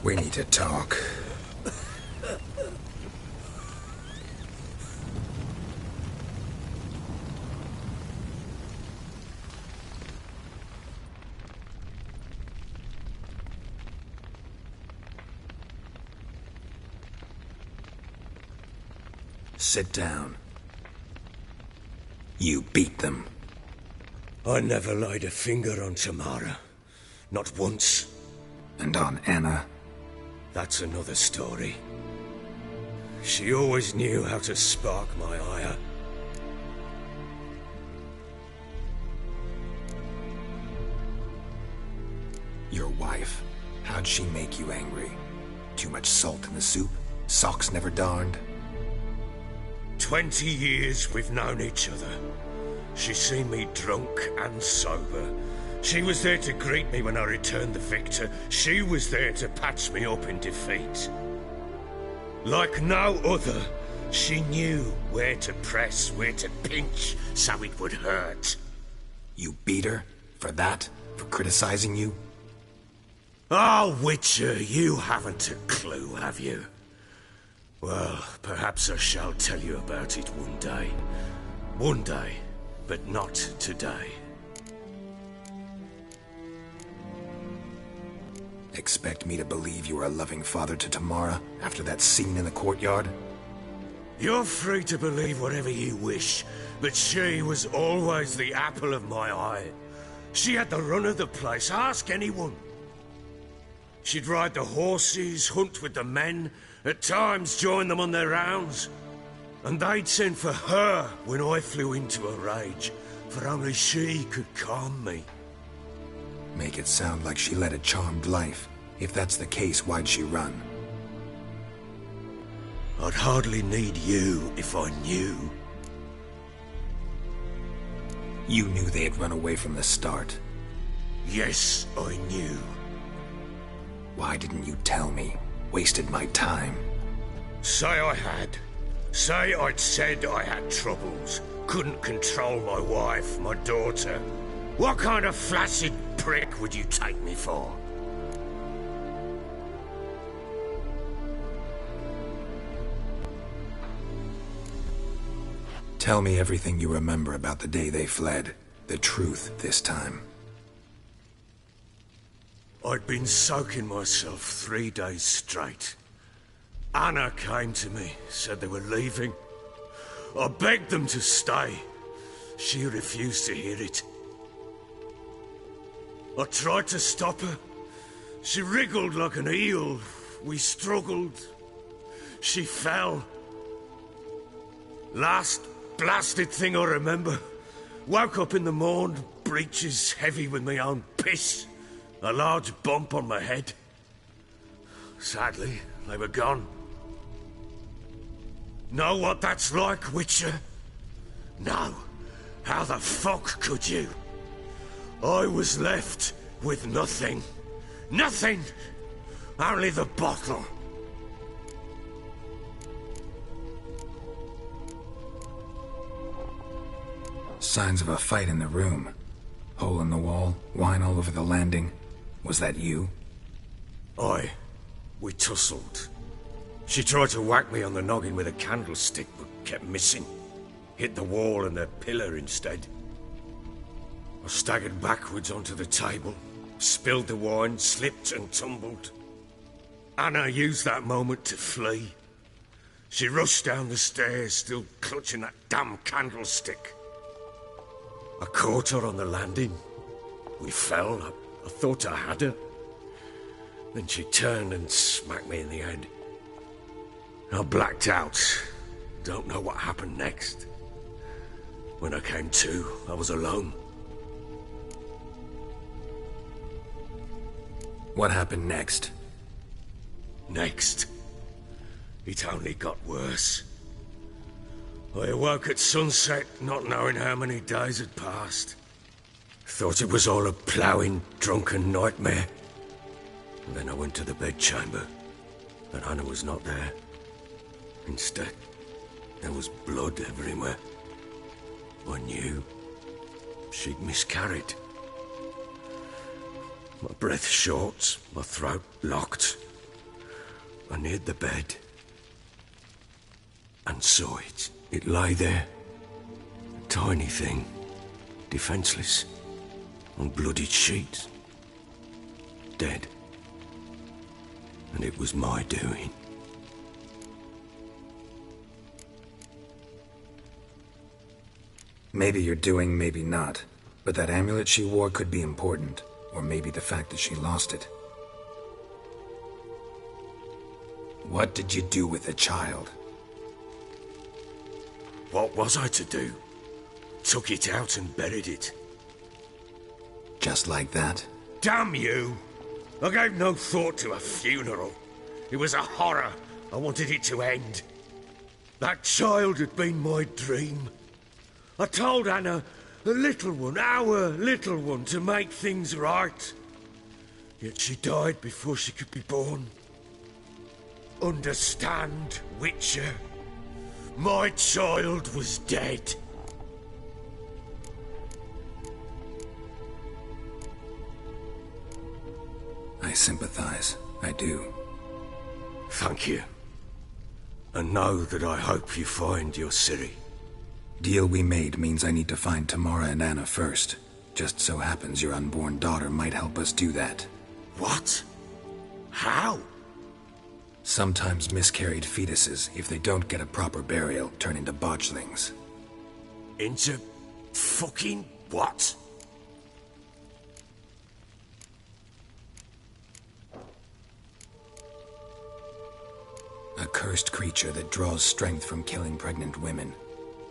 We need to talk. Sit down. You beat them. I never laid a finger on Tamara. Not once. And on Anna? That's another story. She always knew how to spark my ire. Your wife. How'd she make you angry? Too much salt in the soup? Socks never darned? 20 years we've known each other. She's seen me drunk and sober. She was there to greet me when I returned the victor. She was there to patch me up in defeat. Like no other, she knew where to press, where to pinch, so it would hurt. You beat her? For that? For criticizing you? Oh, Witcher, you haven't a clue, have you? Well, perhaps I shall tell you about it one day. One day, but not today. Expect me to believe you were a loving father to Tamara after that scene in the courtyard? You're free to believe whatever you wish, but she was always the apple of my eye. She had the run of the place, ask anyone. She'd ride the horses, hunt with the men, at times join them on their rounds. And they'd send for her when I flew into a rage, for only she could calm me. Make it sound like she led a charmed life. If that's the case, why'd she run? I'd hardly need you if I knew. You knew they had run away from the start? Yes, I knew. Why didn't you tell me? Wasted my time. Say I had. Say I'd said I had troubles. Couldn't control my wife, my daughter. What kind of flaccid prick would you take me for? Tell me everything you remember about the day they fled. The truth this time. I'd been soaking myself 3 days straight. Anna came to me, said they were leaving. I begged them to stay. She refused to hear it. I tried to stop her. She wriggled like an eel. We struggled. She fell. Last blasted thing I remember. Woke up in the morn, breeches heavy with my own piss. A large bump on my head. Sadly, they were gone. Know what that's like, Witcher? No. How the fuck could you? I was left with nothing. Nothing! Only the bottle. Signs of a fight in the room. Hole in the wall, wine all over the landing. Was that you? Aye. We tussled. She tried to whack me on the noggin with a candlestick, but kept missing. Hit the wall and the pillar instead. I staggered backwards onto the table. spilled the wine, slipped and tumbled. Anna used that moment to flee. She rushed down the stairs, still clutching that damn candlestick. I caught her on the landing. We fell. I thought I had her. Then she turned and smacked me in the head. I blacked out. Don't know what happened next. When I came to, I was alone. What happened next? Next? It only got worse. I awoke at sunset, not knowing how many days had passed. Thought it was all a ploughing, drunken nightmare. And then I went to the bedchamber, and Anna was not there. Instead, there was blood everywhere. I knew she'd miscarried. My breath short, my throat locked. I neared the bed and saw it. It lay there, a tiny thing, defenseless, on bloodied sheets, dead. And it was my doing. Maybe you're doing, maybe not. But that amulet she wore could be important. Or maybe the fact that she lost it. What did you do with the child? What was I to do? Took it out and buried it. Just like that? Damn you! I gave no thought to a funeral. It was a horror. I wanted it to end. That child had been my dream. I told Anna, the little one, our little one, to make things right. Yet she died before she could be born. Understand, Witcher? My child was dead. I sympathize. I do. Thank you. And know that I hope you find your Ciri. Deal we made means I need to find Tamara and Anna first. Just so happens your unborn daughter might help us do that. What? How? Sometimes miscarried fetuses, if they don't get a proper burial, turn into botchlings. Into fucking what? A cursed creature that draws strength from killing pregnant women.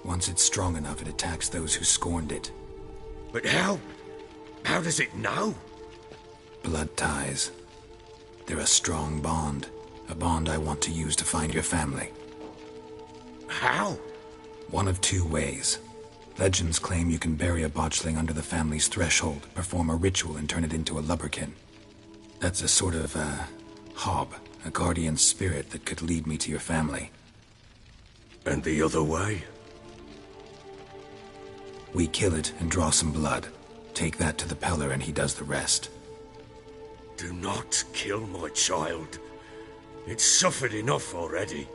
Once it's strong enough, it attacks those who scorned it. But how? How does it know? Blood ties. They're a strong bond. A bond I want to use to find your family. How? One of two ways. Legends claim you can bury a botchling under the family's threshold, perform a ritual, and turn it into a lubberkin. That's a sort of, hob, a guardian spirit that could lead me to your family. And the other way? We kill it and draw some blood. Take that to the Peller and he does the rest. Do not kill my child. It's suffered enough already.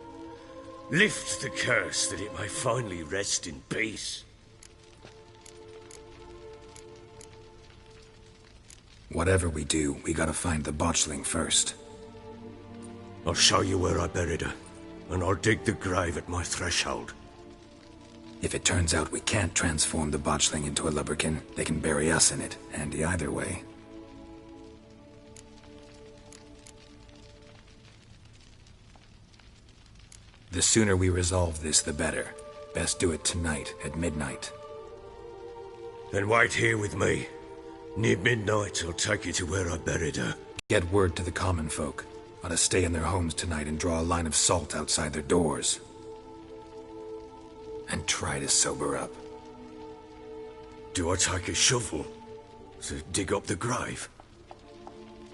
Lift the curse that it may finally rest in peace. Whatever we do, we gotta find the botchling first. I'll show you where I buried her, and I'll dig the grave at my threshold. If it turns out we can't transform the botchling into a lubberkin, they can bury us in it, handy either way. The sooner we resolve this, the better. Best do it tonight, at midnight. Then wait here with me. Near midnight, I'll take you to where I buried her. Get word to the common folk. Ought to stay in their homes tonight and draw a line of salt outside their doors. And try to sober up. Do I take a shovel to dig up the grave?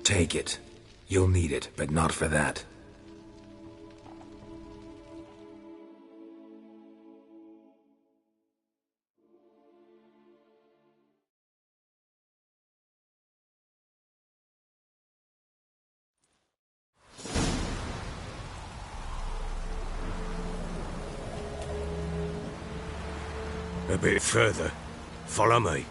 Take it. You'll need it, but not for that. A bit further. Follow me.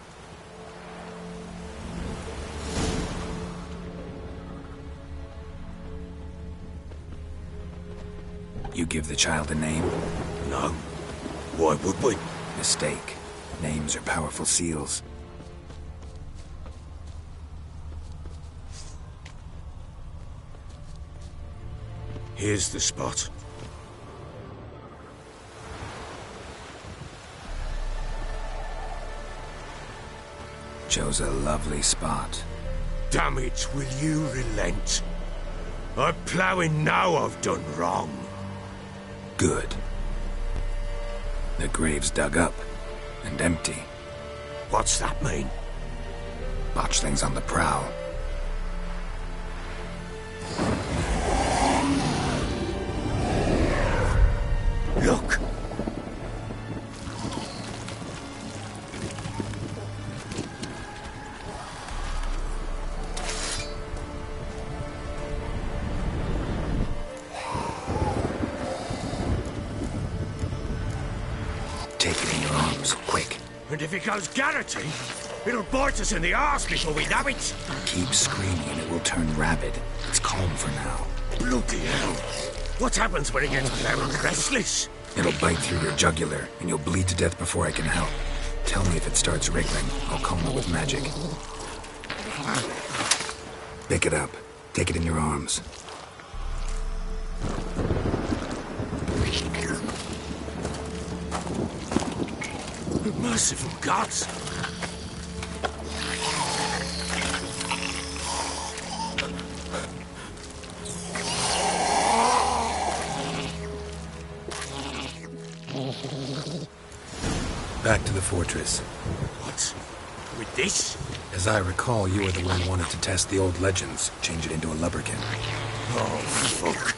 You give the child a name? No. Why would we? Mistake. Names are powerful seals. Here's the spot. Chose a lovely spot. Damn it, will you relent? I'm ploughing now I've done wrong. Good. The grave's dug up and empty. What's that mean? Botchling's on the prowl. Look! Take it in your arms, quick. And if it goes Garrity, it'll bite us in the arse before we know it. Keep screaming and it will turn rabid. It's calm for now. Bloody hell. What happens when it gets very restless? It'll bite through your jugular, and you'll bleed to death before I can help. Tell me if it starts wriggling. I'll calm it with magic. Pick it up. Take it in your arms. Merciful gods! Back to the fortress. What? With this? As I recall, you were the one who wanted to test the old legends, change it into a lubberkin. Oh, fuck.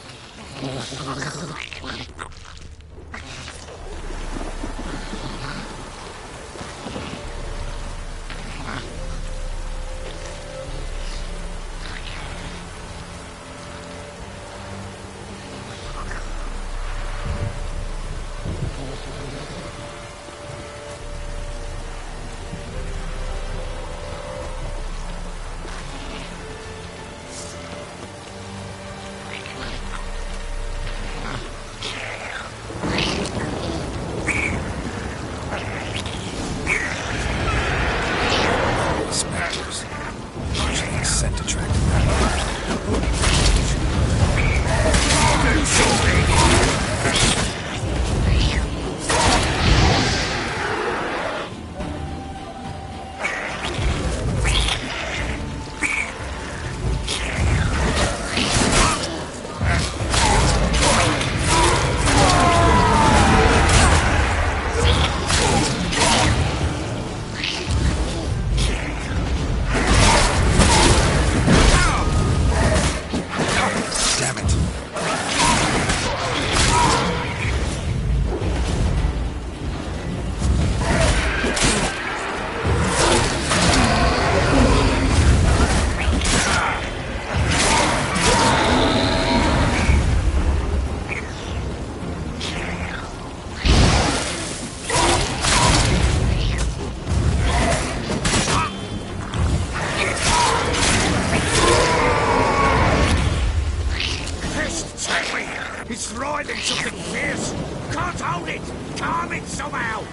It's writhing something fierce. Can't hold it. Calm it somehow.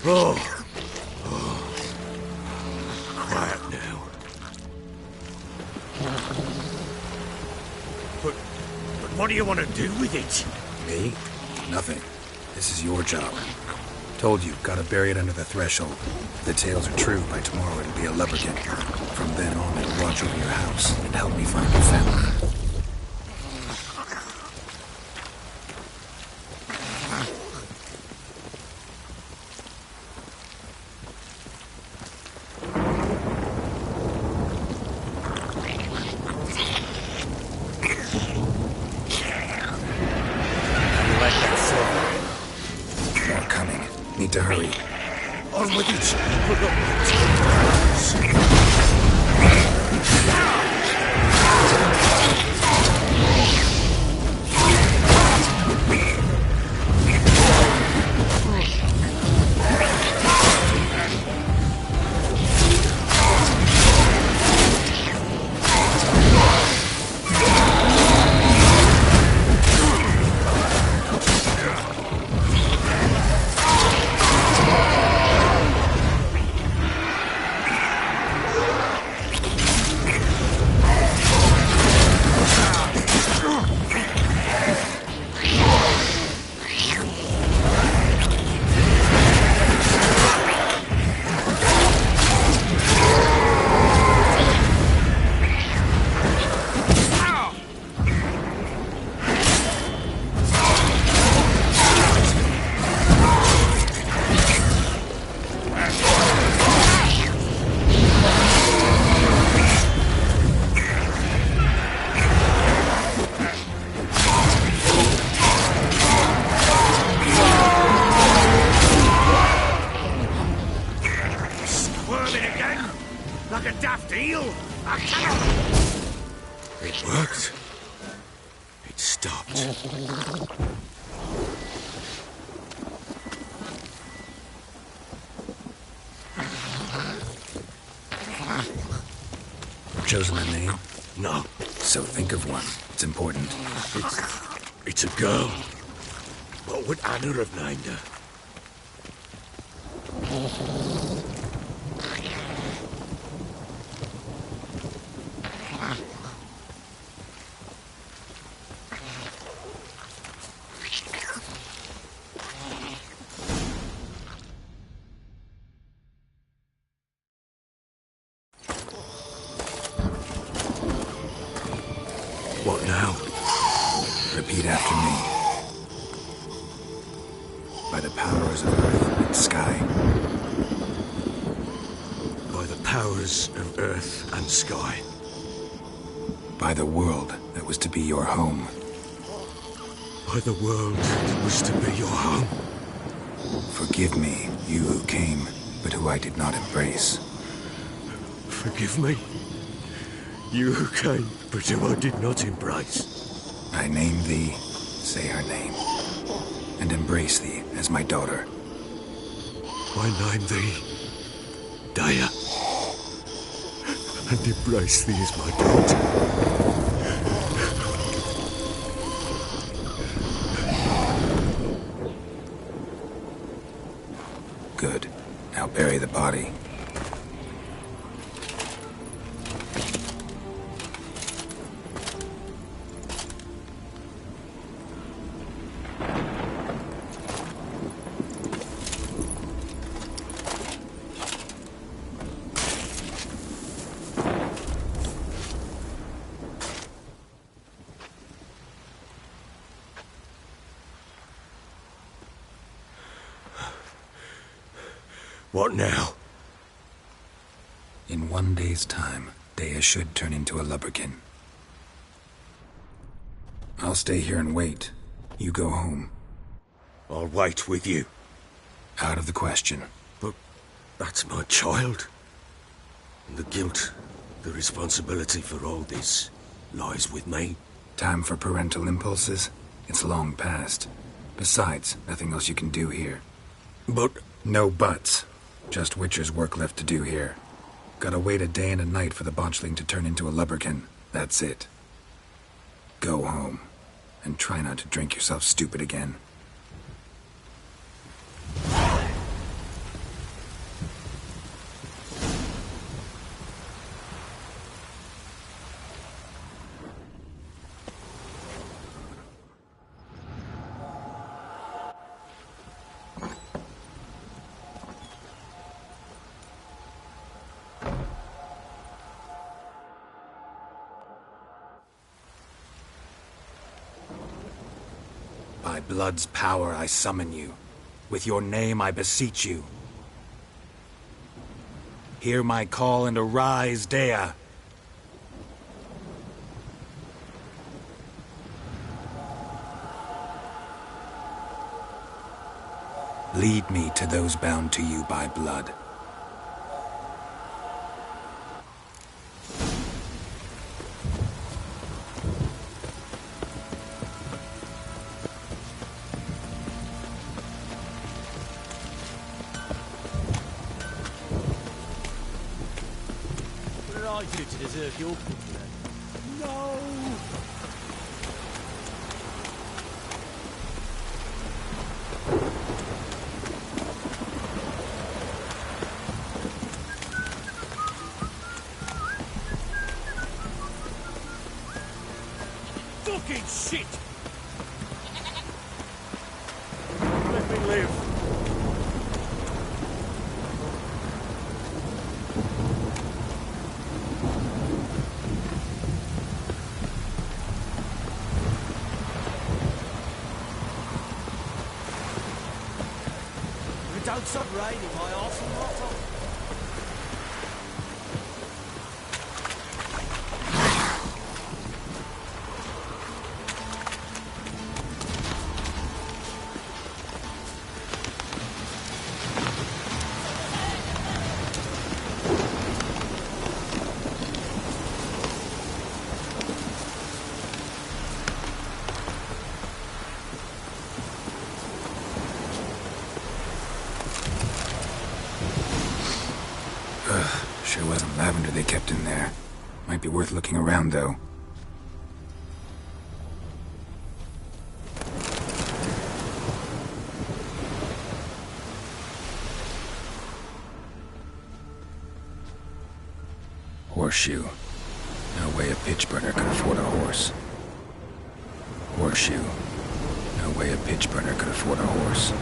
Oh. Quiet now. But what do you want to do with it? Me? Nothing. This is your job. Told you, gotta bury it under the threshold. If the tales are true, by tomorrow it'll be a lubberkin. From then on, it'll watch over your house and help me find your family. Need to hurry. On with it! moving again! Like a daft eel! I cannot! It worked. It stopped. Chosen a name? No. So think of one. It's important. It's a girl. What would Anna have named her? What now? Repeat after me. By the powers of earth and sky. By the powers of earth and sky. By the world that was to be your home. By the world that was to be your home. Forgive me, you who came, but who I did not embrace. Forgive me, you who came, but who I did not embrace. I name thee, say her name, and embrace thee as my daughter. I name thee, Daya, and embrace thee as my daughter. Good. Now bury the body. What now? In 1 day's time, Daya should turn into a lubberkin. I'll stay here and wait. You go home. I'll wait with you. Out of the question. But that's my child. And the guilt, the responsibility for all this lies with me. Time for parental impulses? It's long past. Besides, nothing else you can do here. But... No buts. Just Witcher's work left to do here. Gotta wait a day and a night for the botchling to turn into a lubberkin. That's it. Go home. And try not to drink yourself stupid again. By blood's power I summon you. With your name I beseech you. Hear my call and arise, Daya. Lead me to those bound to you by blood. What did I do to deserve your pity? No! Fucking shit! Let me live. If it don't stop raining, my arse will rot off. Sure wasn't lavender they kept in there. Might be worth looking around, though. Horseshoe. No way a pitch burner could afford a horse. Horseshoe. No way a pitch burner could afford a horse.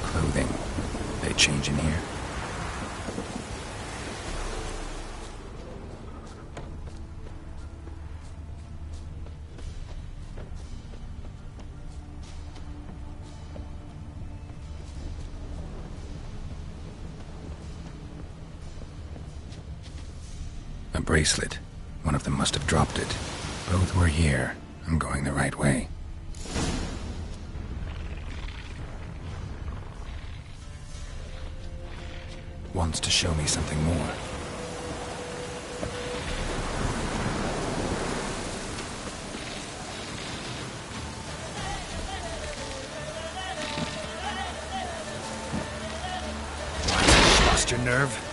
Clothing. They change in here? A bracelet. One of them must have dropped it. Both were here. I'm going the right way. Wants to show me something more. Lost your nerve?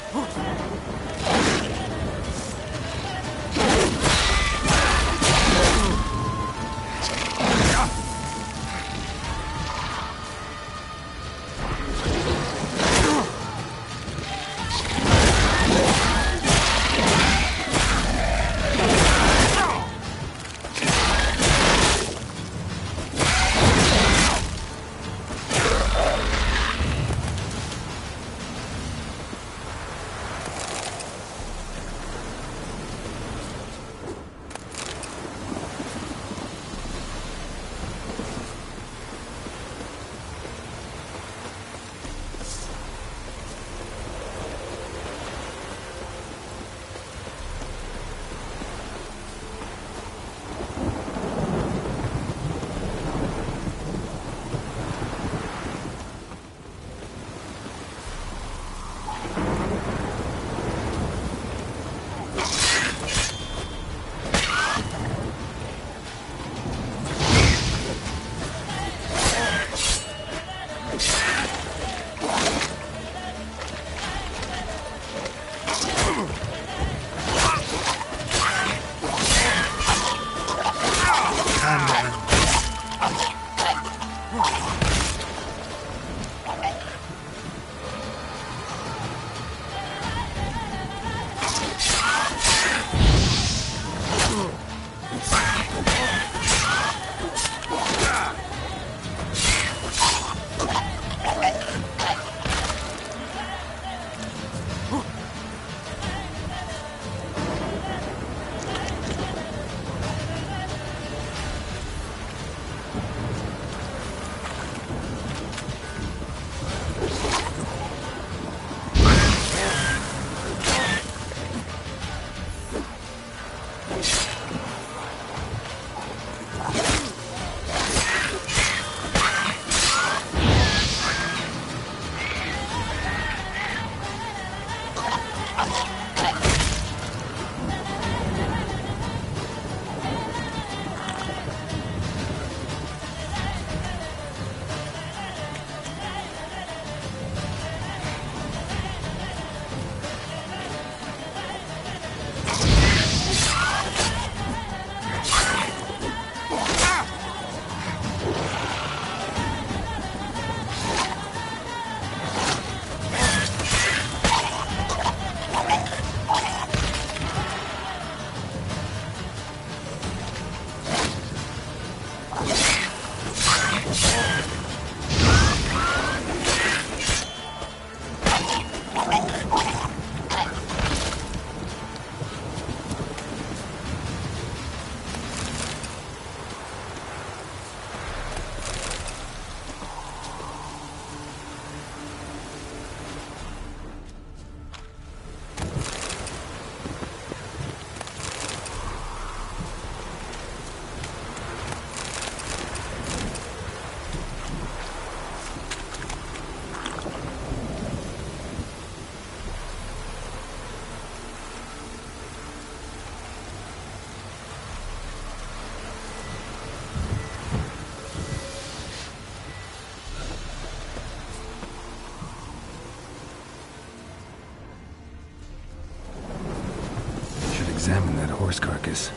examine that horse carcass.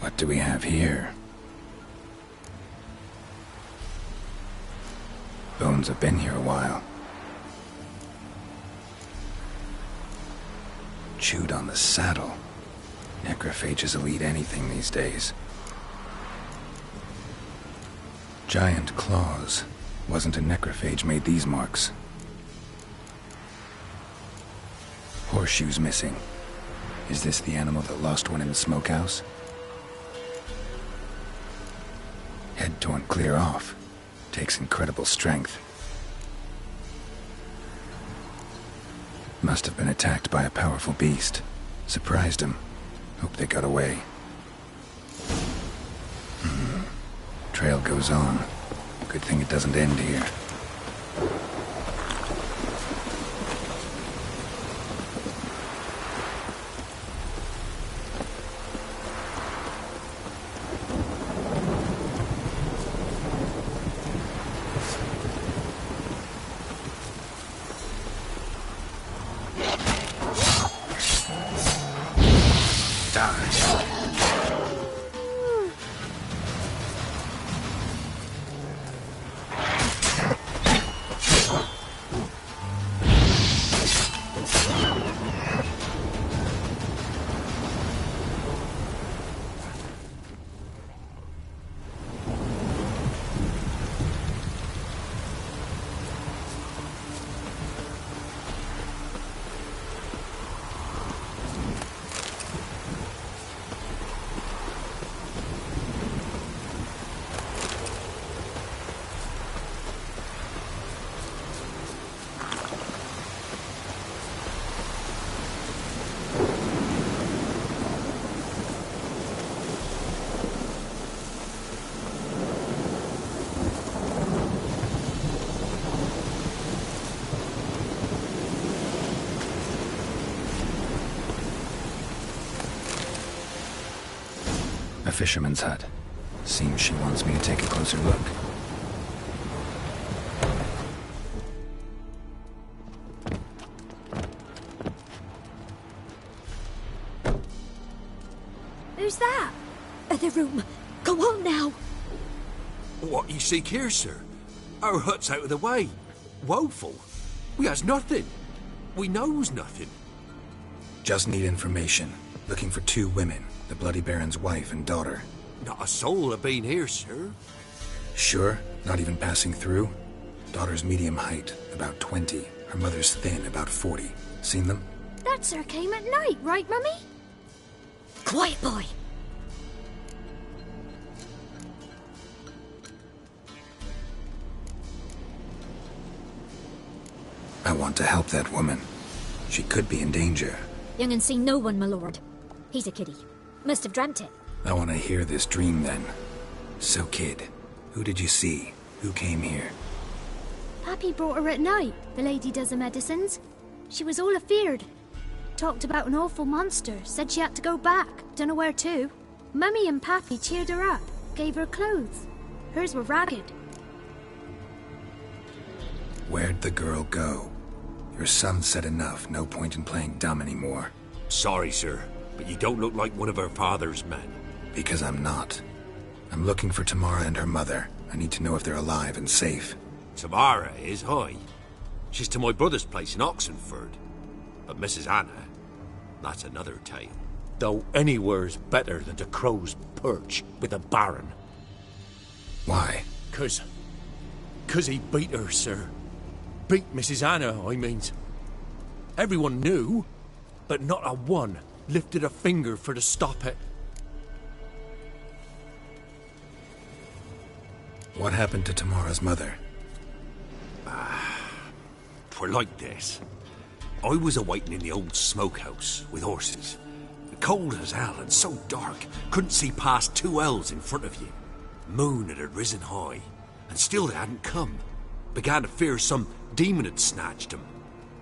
What do we have here? Bones have been here a while. Chewed on the saddle. Necrophages will eat anything these days. Giant claws. Wasn't a necrophage made these marks. Horseshoes missing. Is this the animal that lost one in the smokehouse? Head torn clear off. Takes incredible strength. Must have been attacked by a powerful beast. Surprised him. Hope they got away. Trail goes on. Good thing it doesn't end here. A fisherman's hut. Seems she wants me to take a closer look. Who's that? The room. Go on now. What you seek here, sir? Our hut's out of the way. Woeful. We has nothing. We knows nothing. Just need information. Looking for 2 women. The Bloody Baron's wife and daughter. Not a soul have been here, sir. Sure? Not even passing through? Daughter's medium height, about 20. Her mother's thin, about 40. Seen them? That sir came at night, right, Mummy? Quiet, boy. I want to help that woman. She could be in danger. Young and seen no one, my lord. He's a kiddie. Must have dreamt it. I want to hear this dream then. So, kid, who did you see? Who came here? Pappy brought her at night, the lady does the medicines. She was all afeared. Talked about an awful monster, said she had to go back, dunno where to. Mummy and Pappy cheered her up, gave her clothes. Hers were ragged. Where'd the girl go? Your son said enough, no point in playing dumb anymore. Sorry, sir, but you don't look like one of her father's men. Because I'm not. I'm looking for Tamara and her mother. I need to know if they're alive and safe. Tamara is, hi. She's to my brother's place in Oxenford. But Mrs. Anna, that's another tale. Though anywhere's better than to Crow's Perch with a baron. Why? 'Cause he beat her, sir. Beat Mrs. Anna, I means. Everyone knew, but not a one lifted a finger for to stop it. What happened to Tamara's mother? Twere like this. I was awaiting in the old smokehouse with horses. Cold as hell and so dark, couldn't see past 2 ells in front of you. Moon had risen high, and still they hadn't come. Began to fear some demon had snatched them.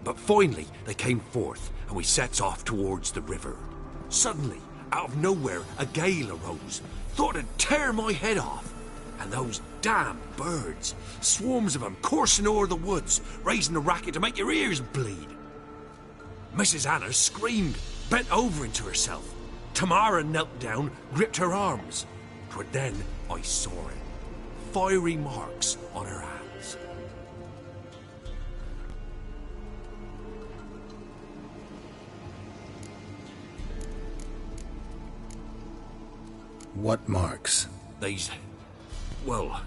But finally they came forth, and we sets off towards the river. Suddenly, out of nowhere, a gale arose. Thought it'd tear my head off. And those damn birds. Swarms of them coursing o'er the woods, raising a racket to make your ears bleed. Mrs. Anna screamed, bent over into herself. Tamara knelt down, gripped her arms. 'Twas then I saw it. Fiery marks on her hands. What marks? These, well,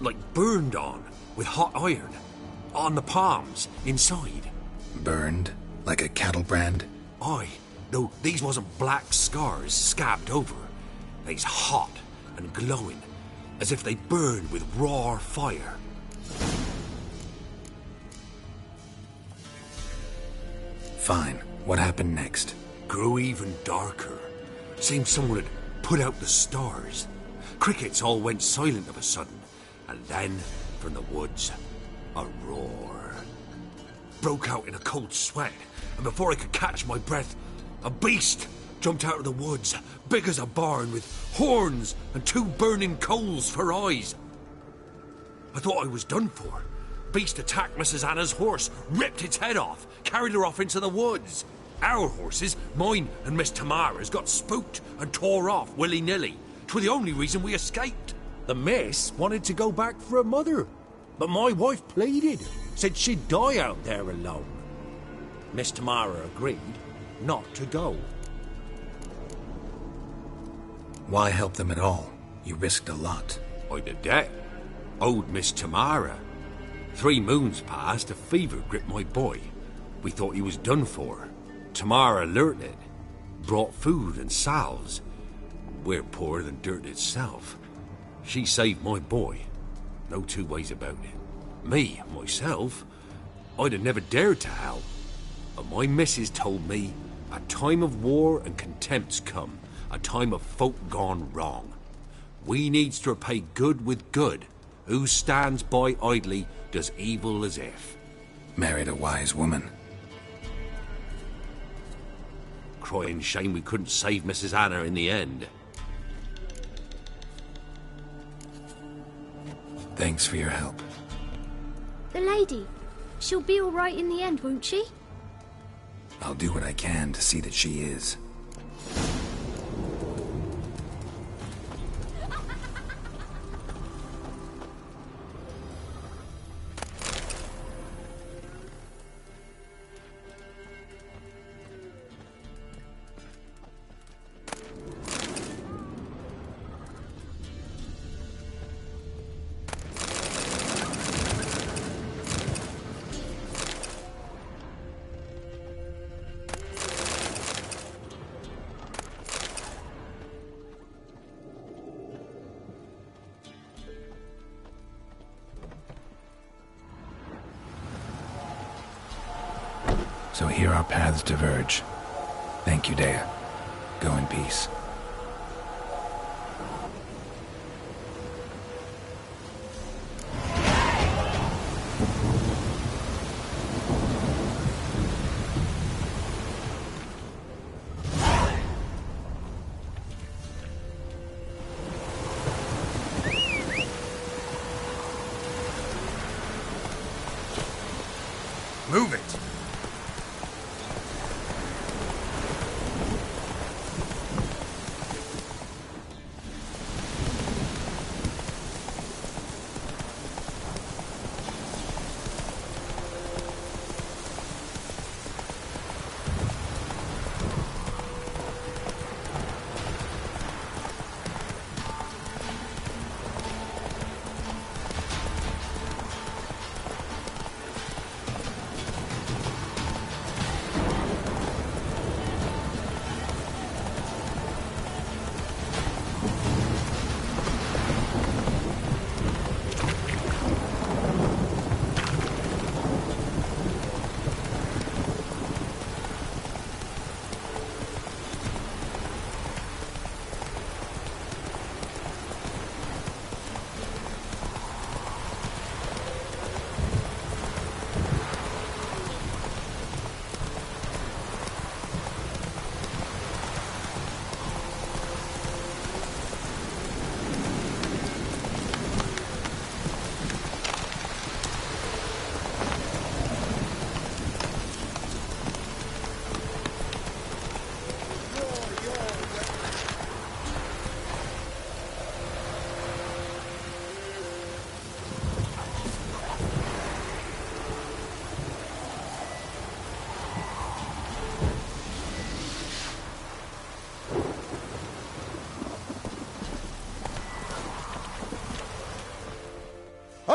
like burned on with hot iron. On the palms, inside. Burned? Like a cattle brand? Aye. No, these wasn't black scars scabbed over. They's hot and glowing, as if they burned with raw fire. Fine. What happened next? Grew even darker. Seemed someone had put out the stars. Crickets all went silent of a sudden, and then, from the woods, a roar. Broke out in a cold sweat, and before I could catch my breath, a beast jumped out of the woods, big as a barn, with horns and 2 burning coals for eyes. I thought I was done for. Beast attacked Mrs. Anna's horse, ripped its head off, carried her off into the woods. Our horses, mine and Miss Tamara's, got spooked and tore off willy-nilly. 'Twas the only reason we escaped. The miss wanted to go back for her mother, but my wife pleaded, said she'd die out there alone. Miss Tamara agreed not to go. Why help them at all? You risked a lot. I'd a debt. Owed Miss Tamara. 3 moons passed, a fever gripped my boy. We thought he was done for. Tamara learnt it. Brought food and salves. We're poorer than dirt itself. She saved my boy. No 2 ways about it. Me, myself, I'd have never dared to help. But my missus told me a time of war and contempt's come. A time of folk gone wrong. We needs to repay good with good. Who stands by idly does evil as if. Married a wise woman. Crying shame we couldn't save Mrs. Anna in the end. Thanks for your help. The lady, she'll be all right in the end, won't she? I'll do what I can to see that she is. So here our paths diverge. Thank you, Dea. Go in peace. Move it!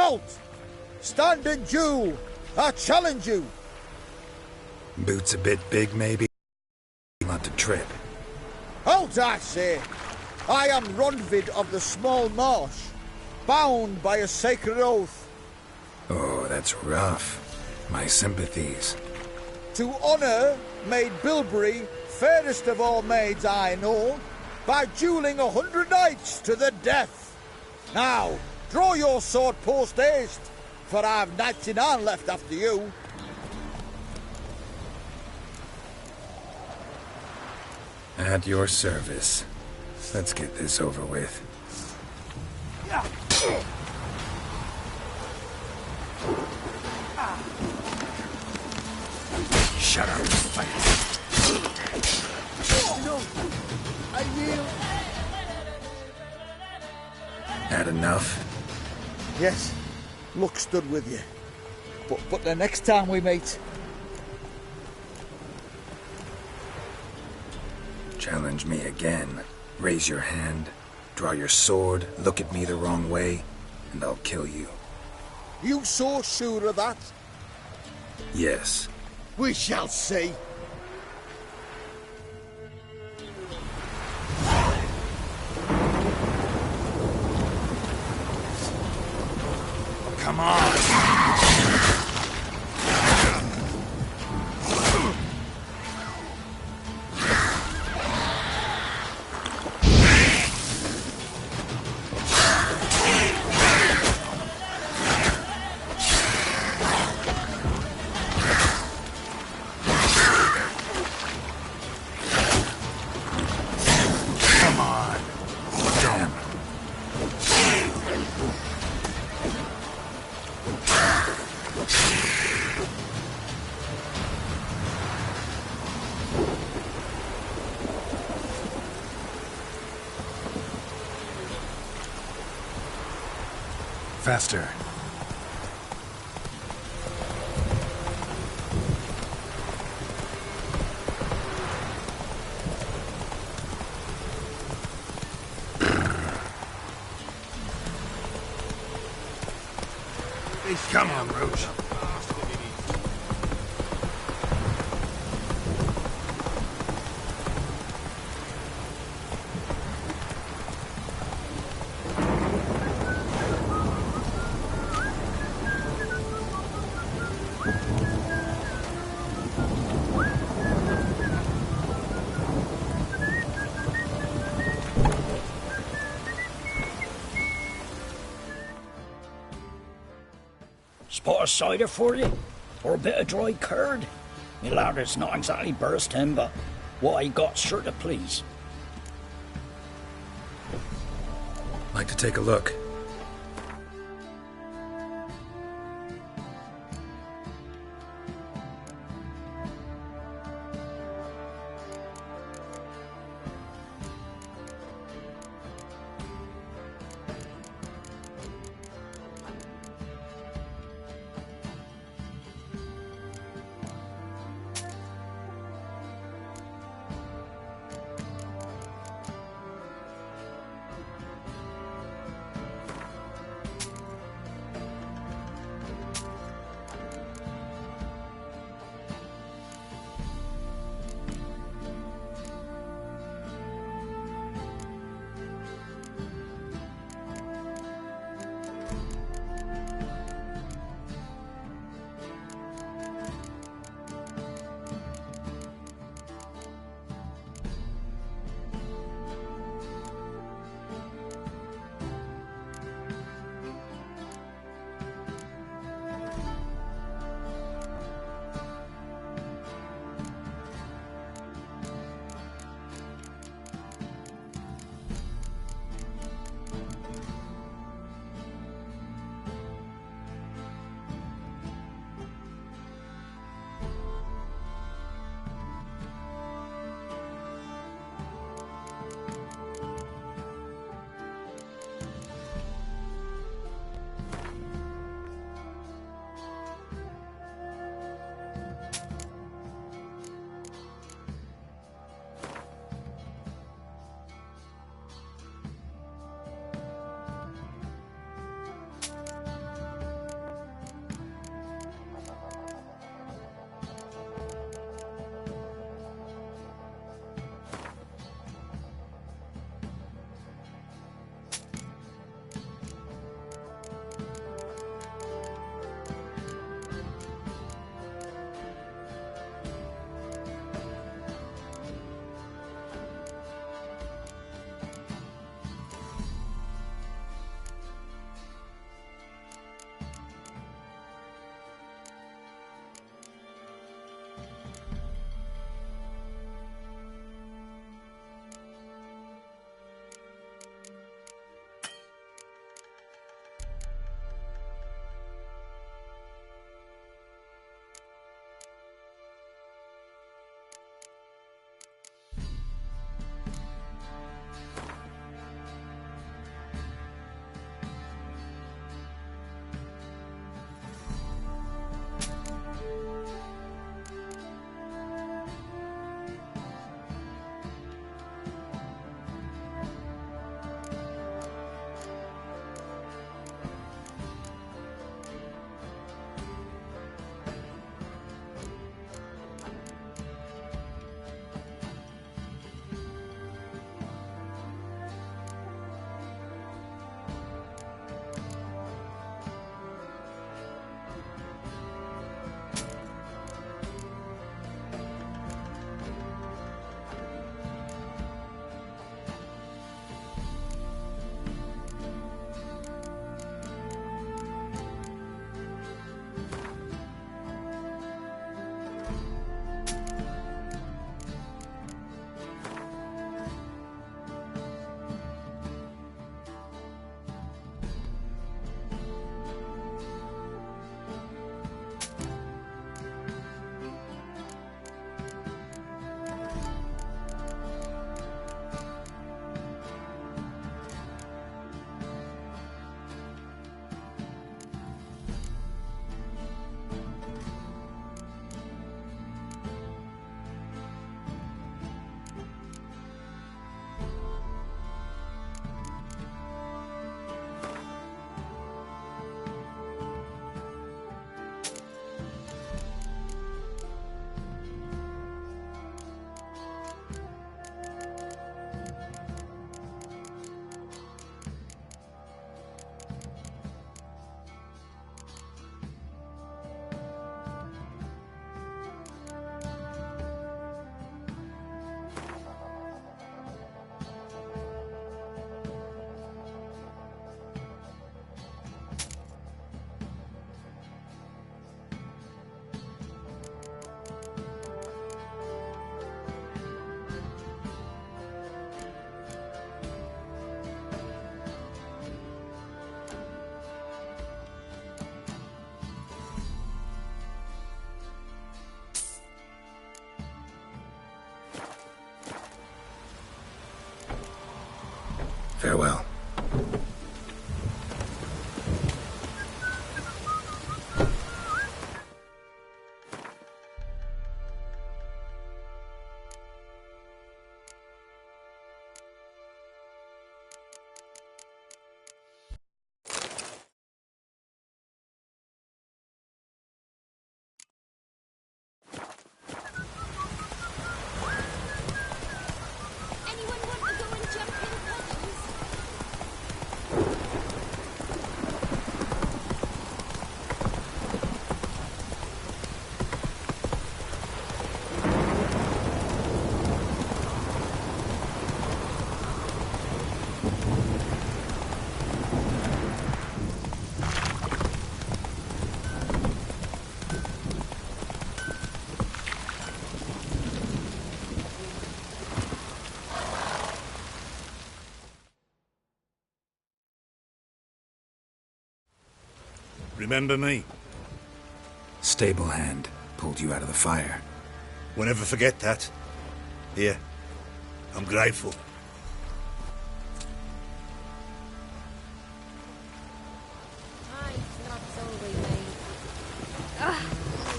Halt! Stand and duel! I challenge you! Boots a bit big, maybe? Not to trip. Halt, I say! I am Ronvid of the Small Marsh, bound by a sacred oath. Oh, that's rough. My sympathies. To honour Maid Bilberry, fairest of all maids I know, by duelling 100 knights to the death. Now, draw your sword post haste, for I've 99 left after you. At your service. Let's get this over with. Shut up, fight. No, I yield. Had enough? Yes, luck stood with you. But the next time we meet... Challenge me again. Raise your hand, draw your sword, look at me the wrong way, and I'll kill you. You so sure of that? Yes. We shall see. Come on! Faster. Come on, Rouge. Spot of cider for you? Or a bit of dry curd? Me lad, it's not exactly burst him, but what I got's sure to please. Like to take a look. Farewell. Remember me? Stable hand pulled you out of the fire. We'll never forget that. Here, I'm grateful. Aye, not so we made.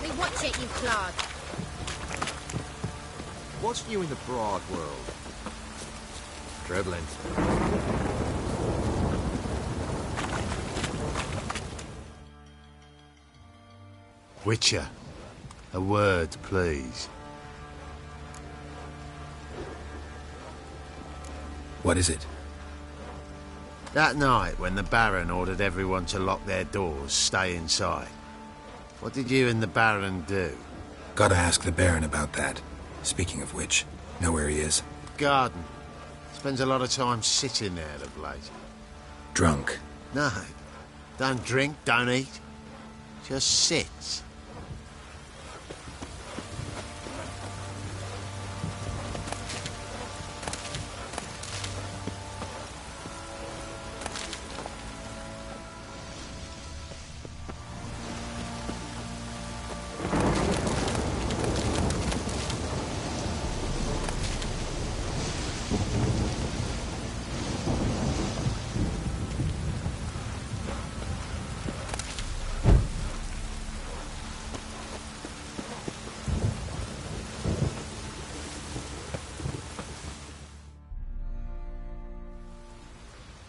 We watch it, you clod. What's new in the broad world? Trebling. Witcher, a word, please. What is it? That night when the Baron ordered everyone to lock their doors, stay inside. What did you and the Baron do? Gotta ask the Baron about that. Speaking of which, know where he is? Garden. Spends a lot of time sitting there of late. Drunk. No. Don't drink, don't eat. Just sits.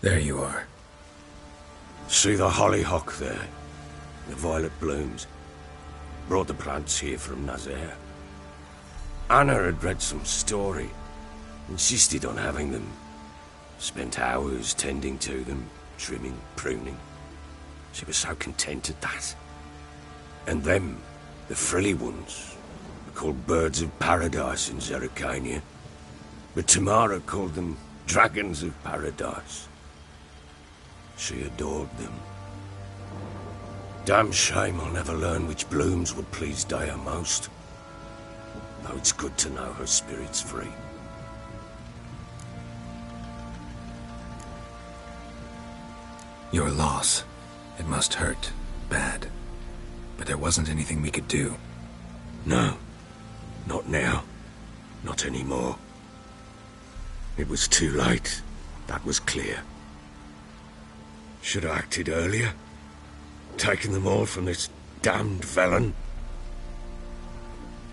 There you are. See the hollyhock there? The violet blooms. Brought the plants here from Nazaire. Anna had read some story. Insisted on having them. Spent hours tending to them, trimming, pruning. She was so content at that. And them, the frilly ones, were called birds of paradise in Zerrikania. But Tamara called them dragons of paradise. She adored them. Damn shame I'll never learn which blooms would please Daya most. Though it's good to know her spirit's free. Your loss. It must hurt. Bad. But there wasn't anything we could do. No. Not now. Not anymore. It was too late. That was clear. Should have acted earlier. Taken them all from this damned Velen.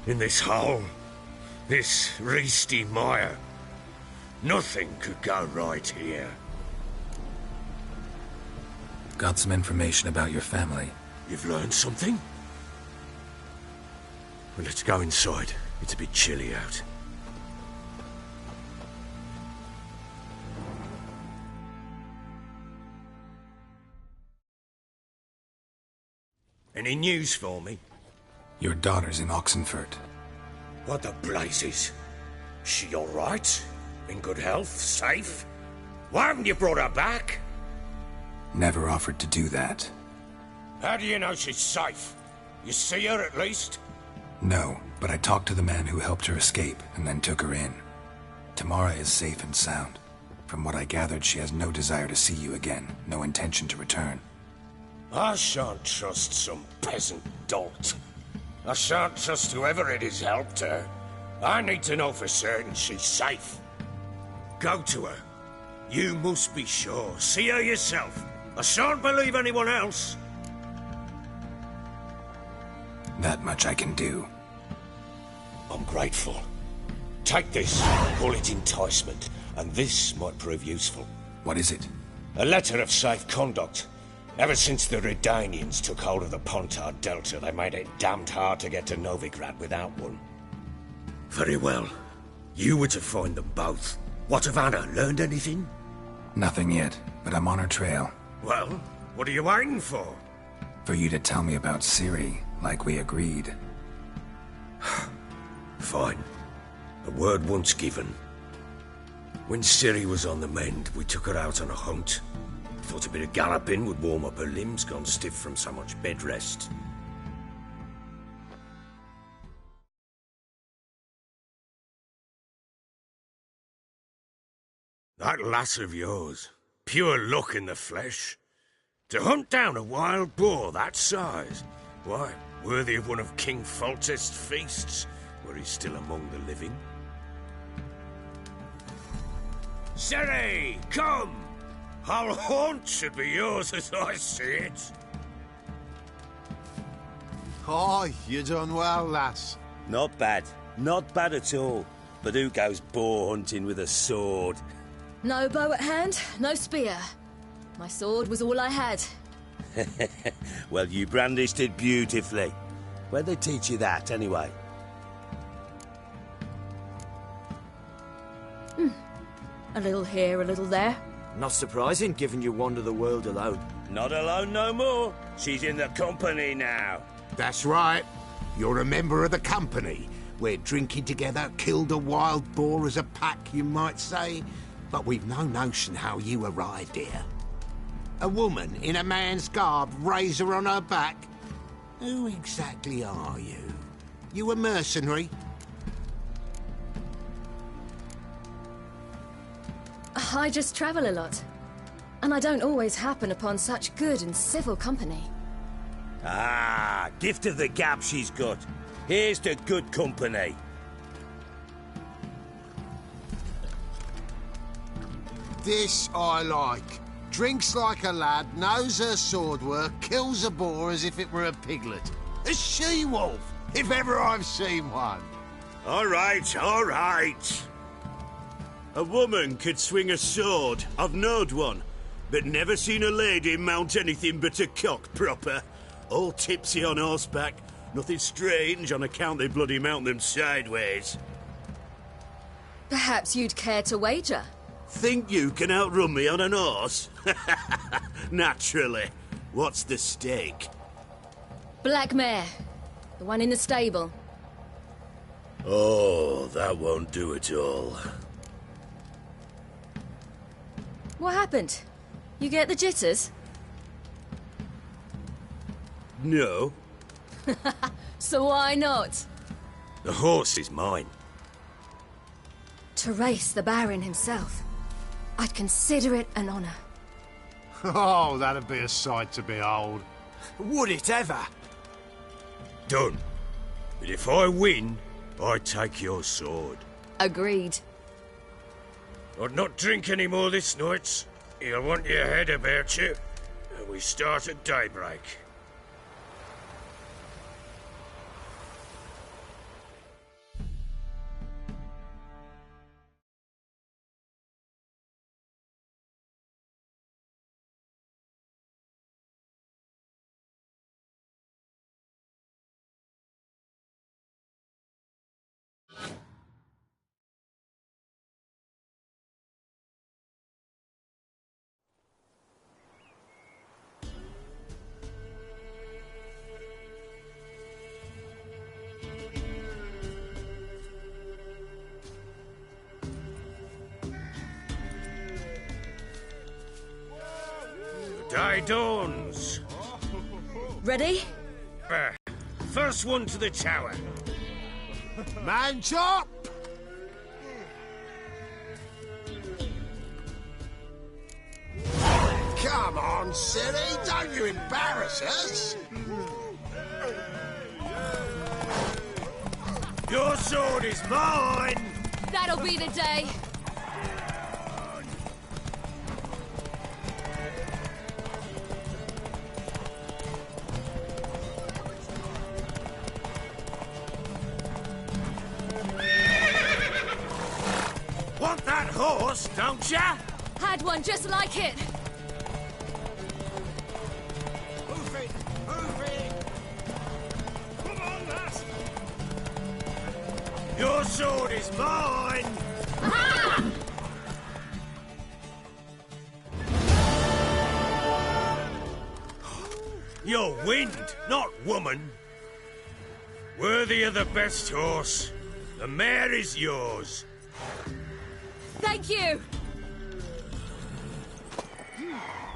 In this hole. This reesty mire. Nothing could go right here. Got some information about your family. You've learned something? Well, let's go inside. It's a bit chilly out. Any news for me? Your daughter's in Oxenfurt. What the blazes? She all right? In good health? Safe? Why haven't you brought her back? Never offered to do that. How do you know she's safe? You see her at least? No, but I talked to the man who helped her escape and then took her in. Tamara is safe and sound. From what I gathered, she has no desire to see you again, no intention to return. I shan't trust some peasant dolt. I shan't trust whoever it is helped her. I need to know for certain she's safe. Go to her. You must be sure. See her yourself. I shan't believe anyone else. That much I can do. I'm grateful. Take this, call it enticement, and this might prove useful. What is it? A letter of safe conduct. Ever since the Redanians took hold of the Pontard Delta, they made it damned hard to get to Novigrad without one. Very well. You were to find them both. What of Anna? Learned anything? Nothing yet, but I'm on her trail. Well, what are you waiting for? For you to tell me about Ciri, like we agreed. Fine. A word once given. When Ciri was on the mend, we took her out on a hunt. Thought a bit of galloping would warm up her limbs, gone stiff from so much bed rest. That lass of yours, pure luck in the flesh. To hunt down a wild boar that size, why, worthy of one of King Foltest's feasts, were he still among the living. Ciri, come! Our haunt should be yours as I see it. Oh, you done well, lass. Not bad. Not bad at all. But who goes boar hunting with a sword? No bow at hand, no spear. My sword was all I had. Well, you brandished it beautifully. Where'd they teach you that, anyway? A little here, a little there. Not surprising, given you wander the world alone. Not alone no more. She's in the company now. That's right. You're a member of the company. We're drinking together, killed a wild boar as a pack, you might say. But we've no notion how you arrived here. A woman in a man's garb, razor on her back. Who exactly are you? You a mercenary? I just travel a lot. And I don't always happen upon such good and civil company. Ah, gift of the gab she's got. Here's to good company. This I like. Drinks like a lad, knows her sword work, kills a boar as if it were a piglet. A she-wolf, if ever I've seen one. All right, all right. A woman could swing a sword. I've knowed one. But never seen a lady mount anything but a cock proper. All tipsy on horseback. Nothing strange on account they bloody mount them sideways. Perhaps you'd care to wager? Think you can outrun me on an horse? Naturally. What's the stake? Black mare. The one in the stable. Oh, that won't do it all. What happened? You get the jitters? No. So why not? The horse is mine. To race the Baron himself. I'd consider it an honor. Oh, that'd be a sight to behold. Would it ever? Done. But if I win, I take your sword. Agreed. I'd not drink any more this night. You'll want your head about you. And we start at daybreak. Day dawns. Ready? First one to the tower. Man chop! Come on, Ciri, don't you embarrass us! Your sword is mine! That'll be the day. horse, don't ya? Had one just like it. Move it! Move it! Come on, lass! Your sword is mine! You're wind, not woman. Worthy of the best horse. The mare is yours. Thank you.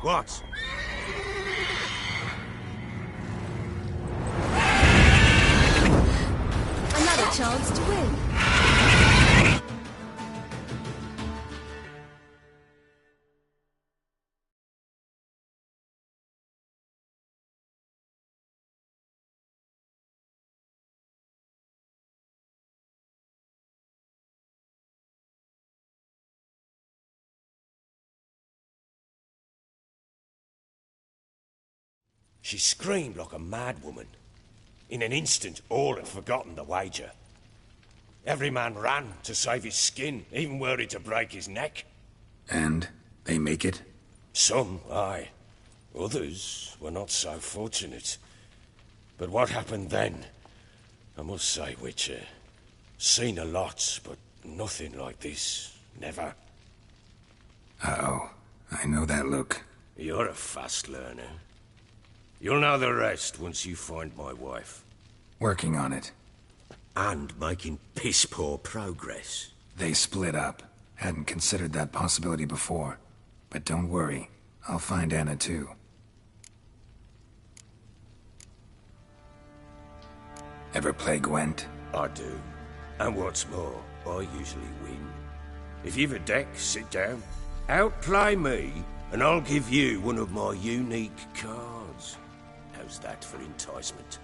What? Another chance to win. She screamed like a mad woman. In an instant, all had forgotten the wager. Every man ran to save his skin, even were it to break his neck. And they make it? Some, aye. Others were not so fortunate. But what happened then? I must say, Witcher, seen a lot, but nothing like this. Never. Uh-oh. I know that look. You're a fast learner. You'll know the rest once you find my wife. Working on it. And making piss-poor progress. They split up. Hadn't considered that possibility before. But don't worry. I'll find Anna too. Ever play Gwent? I do. And what's more, I usually win. If you've a deck, sit down. Outplay me, and I'll give you one of my unique cards. How's that for enticement?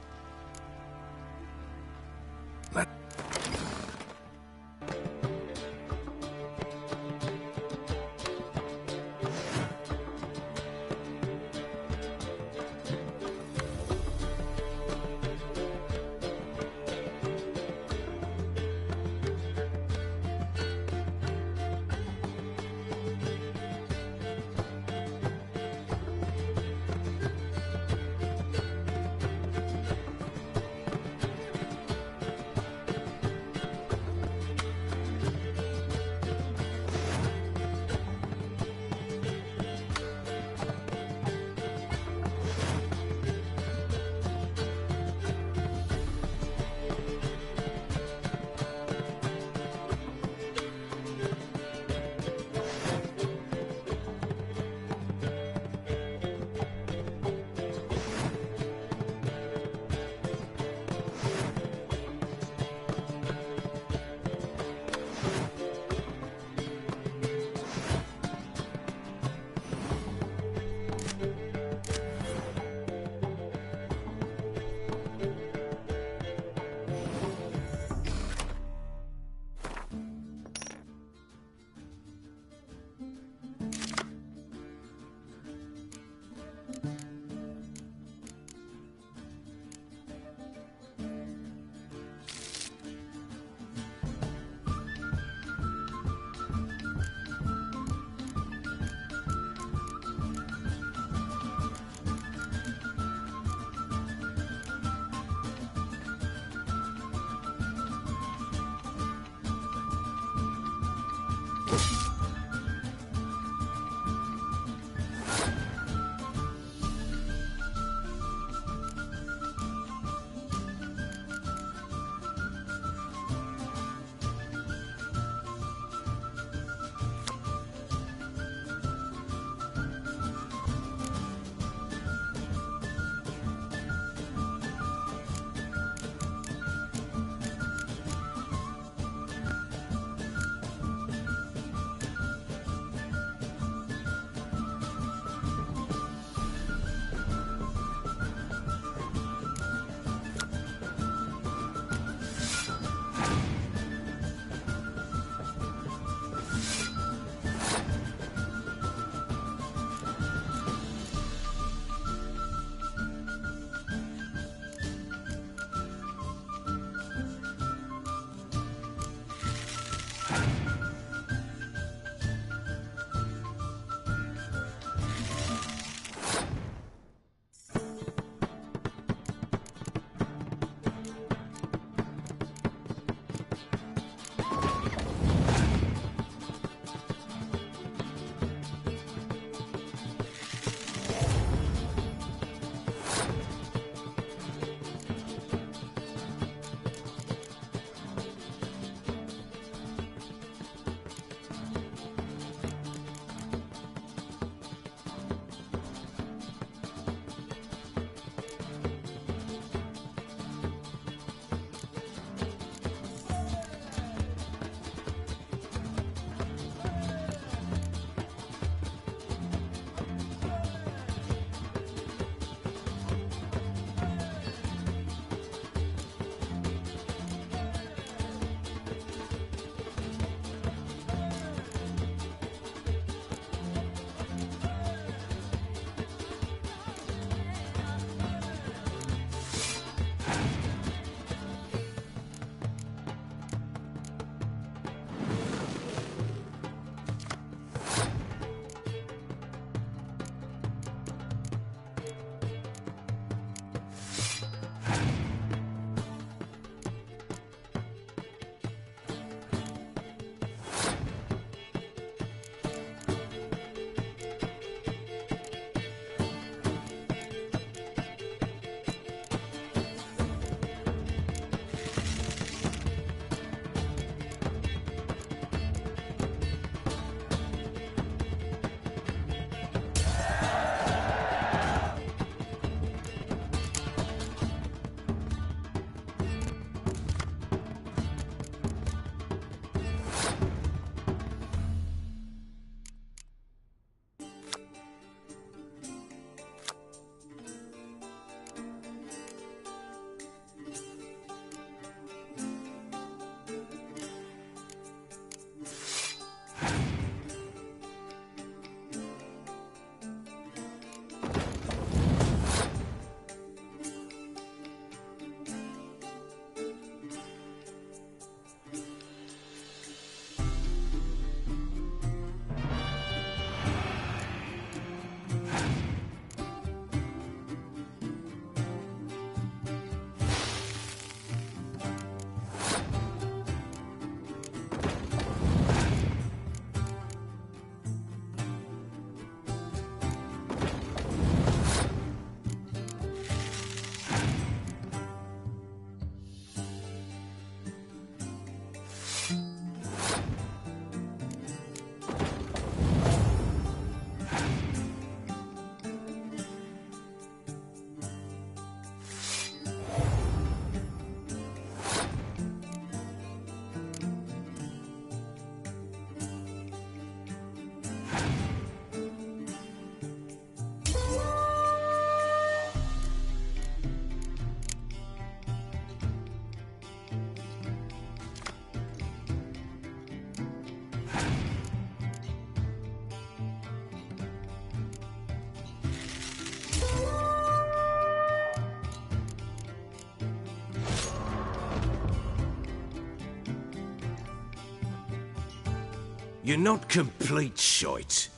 You're not complete shite,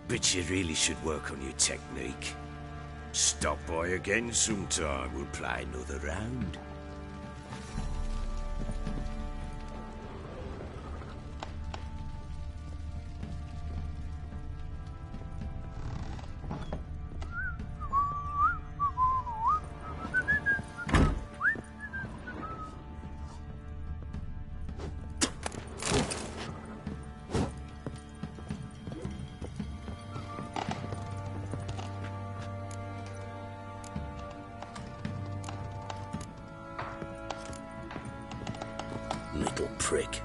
but you really should work on your technique. Stop by again sometime, we'll play another round. Little prick.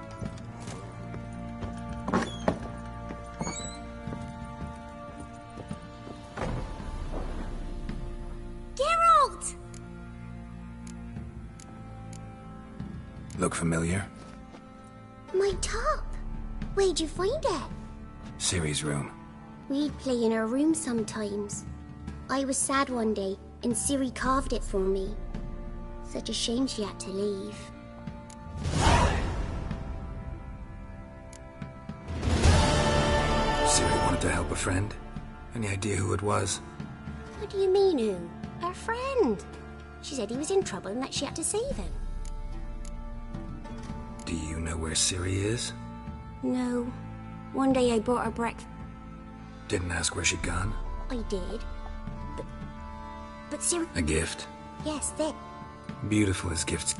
Geralt! Look familiar? My top. Where'd you find it? Ciri's room. We'd play in her room sometimes. I was sad one day, and Ciri carved it for me. Such a shame she had to leave. Ciri wanted to help a friend? Any idea who it was? What do you mean, who? Her friend. She said he was in trouble and that she had to save him. Do you know where Ciri is? No. One day I bought her breakfast. Didn't ask where she'd gone? I did. But Ciri... A gift? Yes, this. Beautiful as gifts.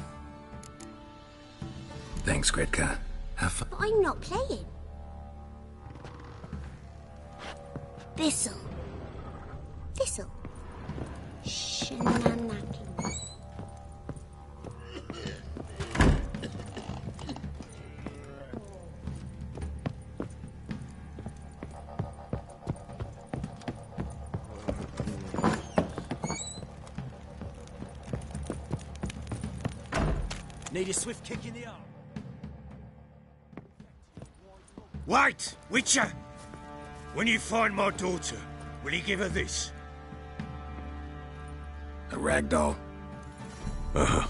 Thanks, Gretka. Have fun. But I'm not playing. Thistle. Thistle. Shenanigans. Need a swift kick in the arm. Wait, Witcher! When you find my daughter, will you give her this? A rag doll. Uh-huh.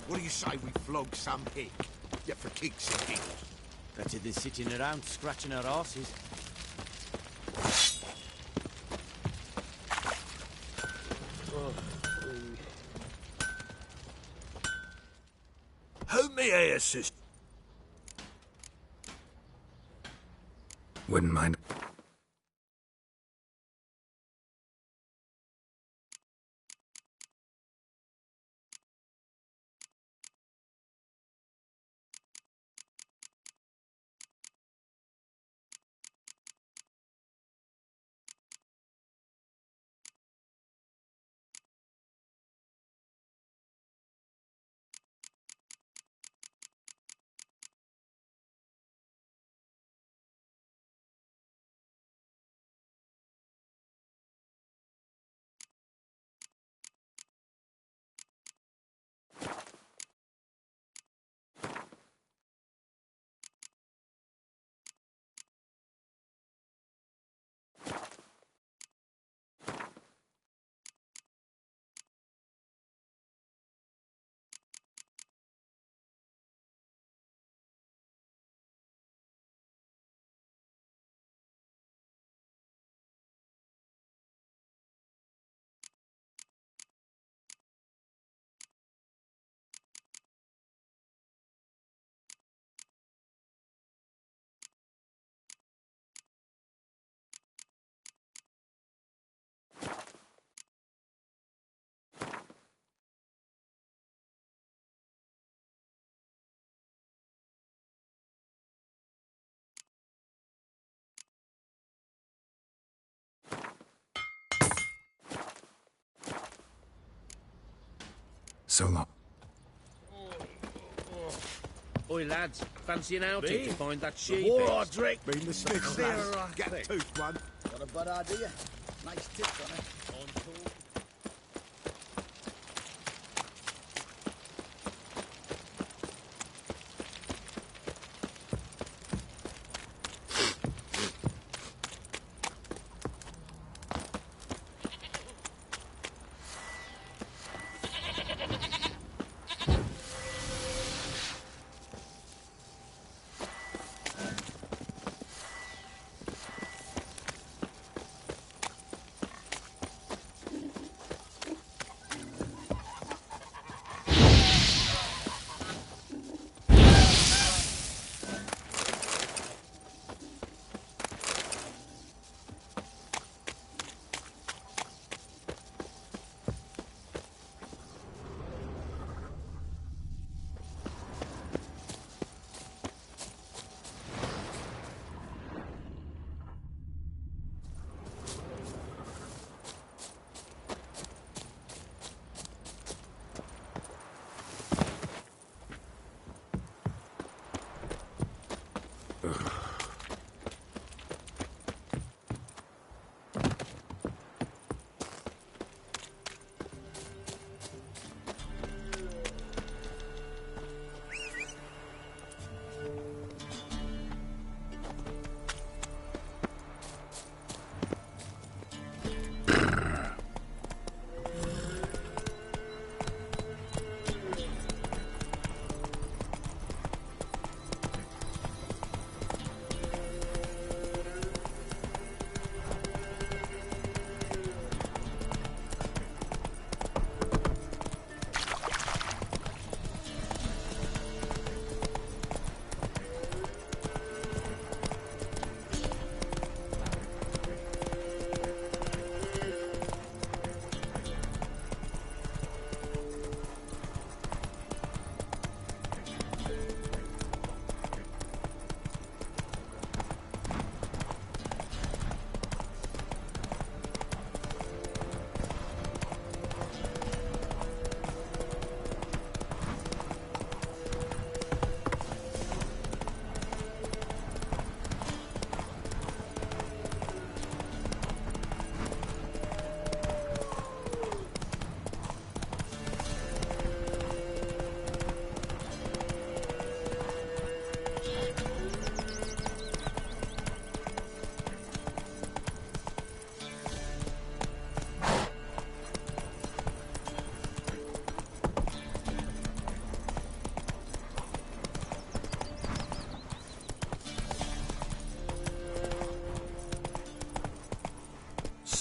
What do you say we flog some pig? Yeah, for kicks and giggles. Better than sitting around scratching our asses. Who me here, sister? Wouldn't mind. So long. Oi, lads, fancy an outing to find that sheep? The more I drink, the clearer I get. Tooth one. Got a bad idea. Nice tips on it.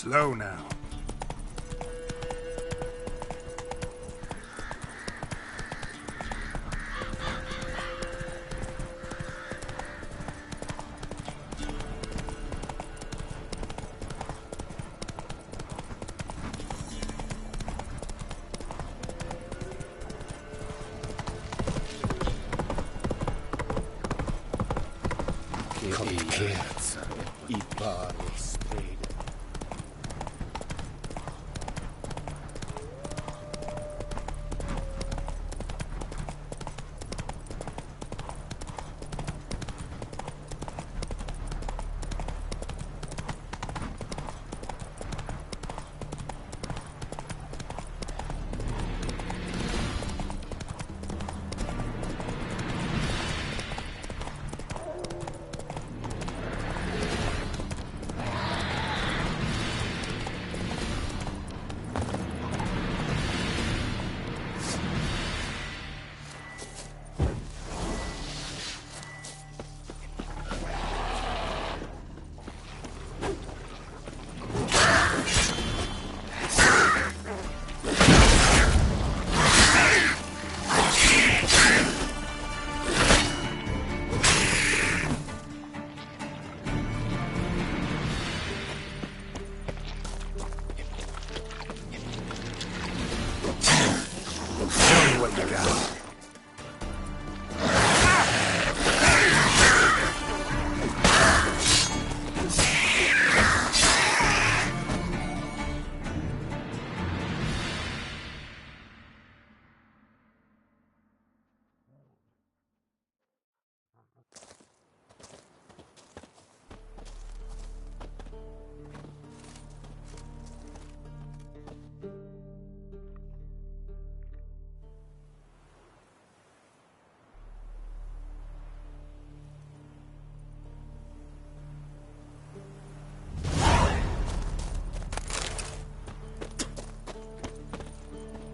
Slow now.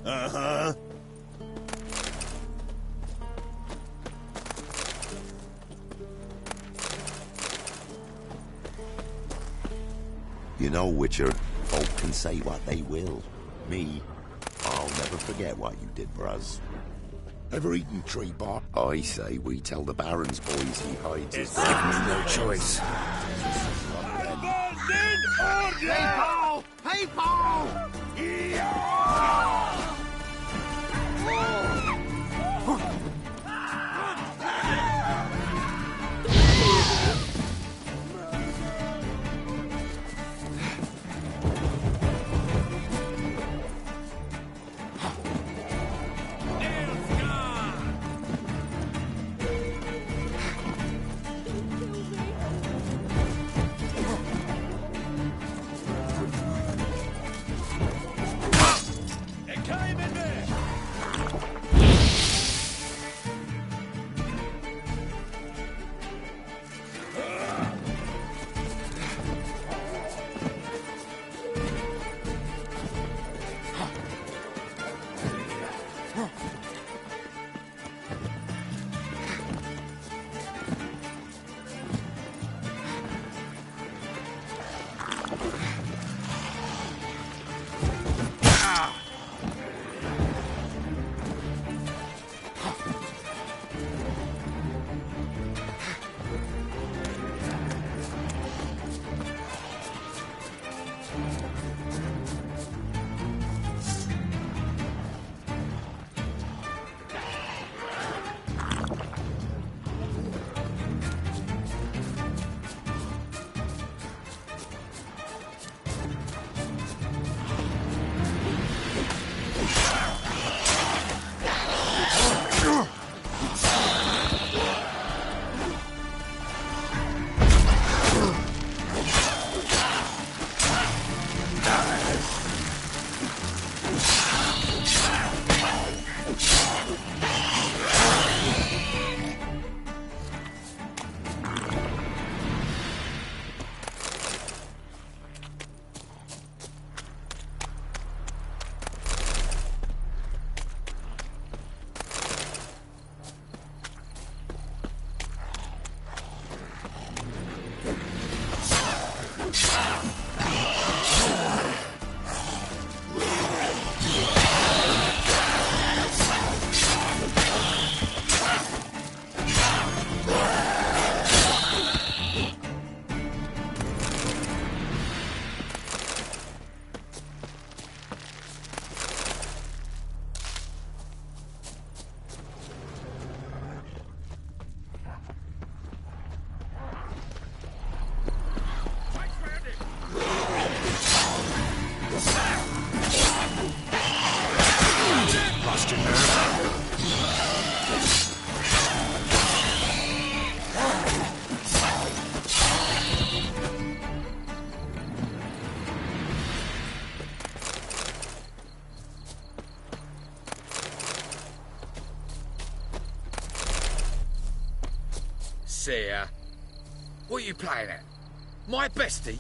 Uh-huh. You know, Witcher, folk can say what they will. Me, I'll never forget what you did for us. Ever eaten tree bark? I say we tell the Baron's boys he hides his... Give me no choice. People! People! see ya. What are you playing at? My bestie?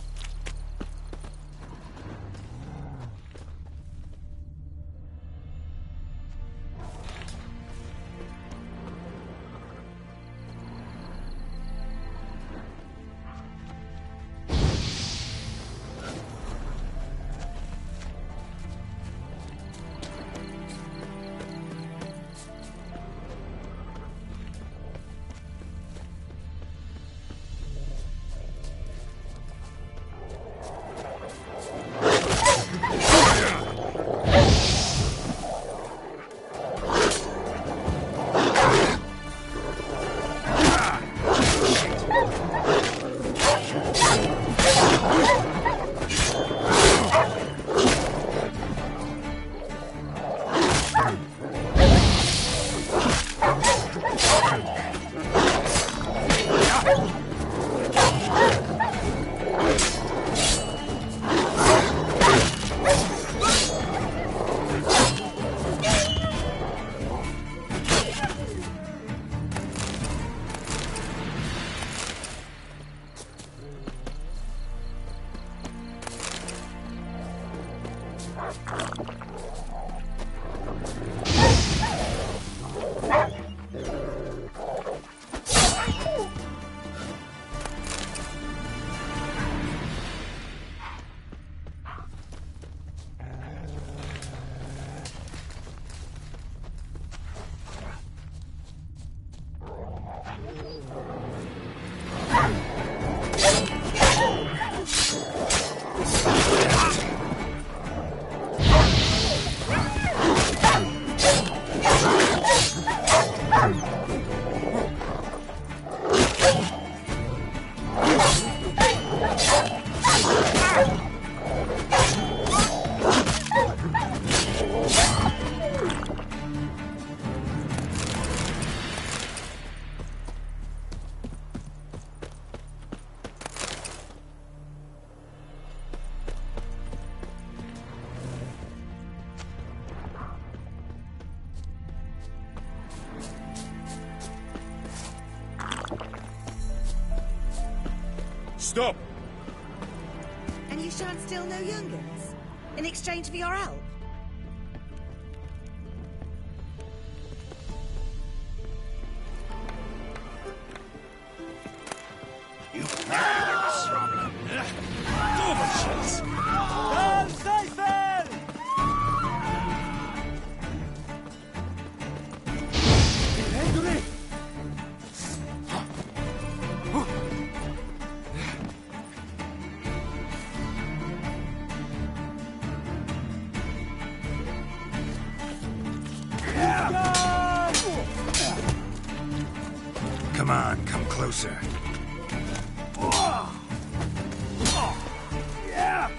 Stop! And you shan't steal no young'uns? In exchange for your help? You Doberschitz! Come on, come closer. Yeah!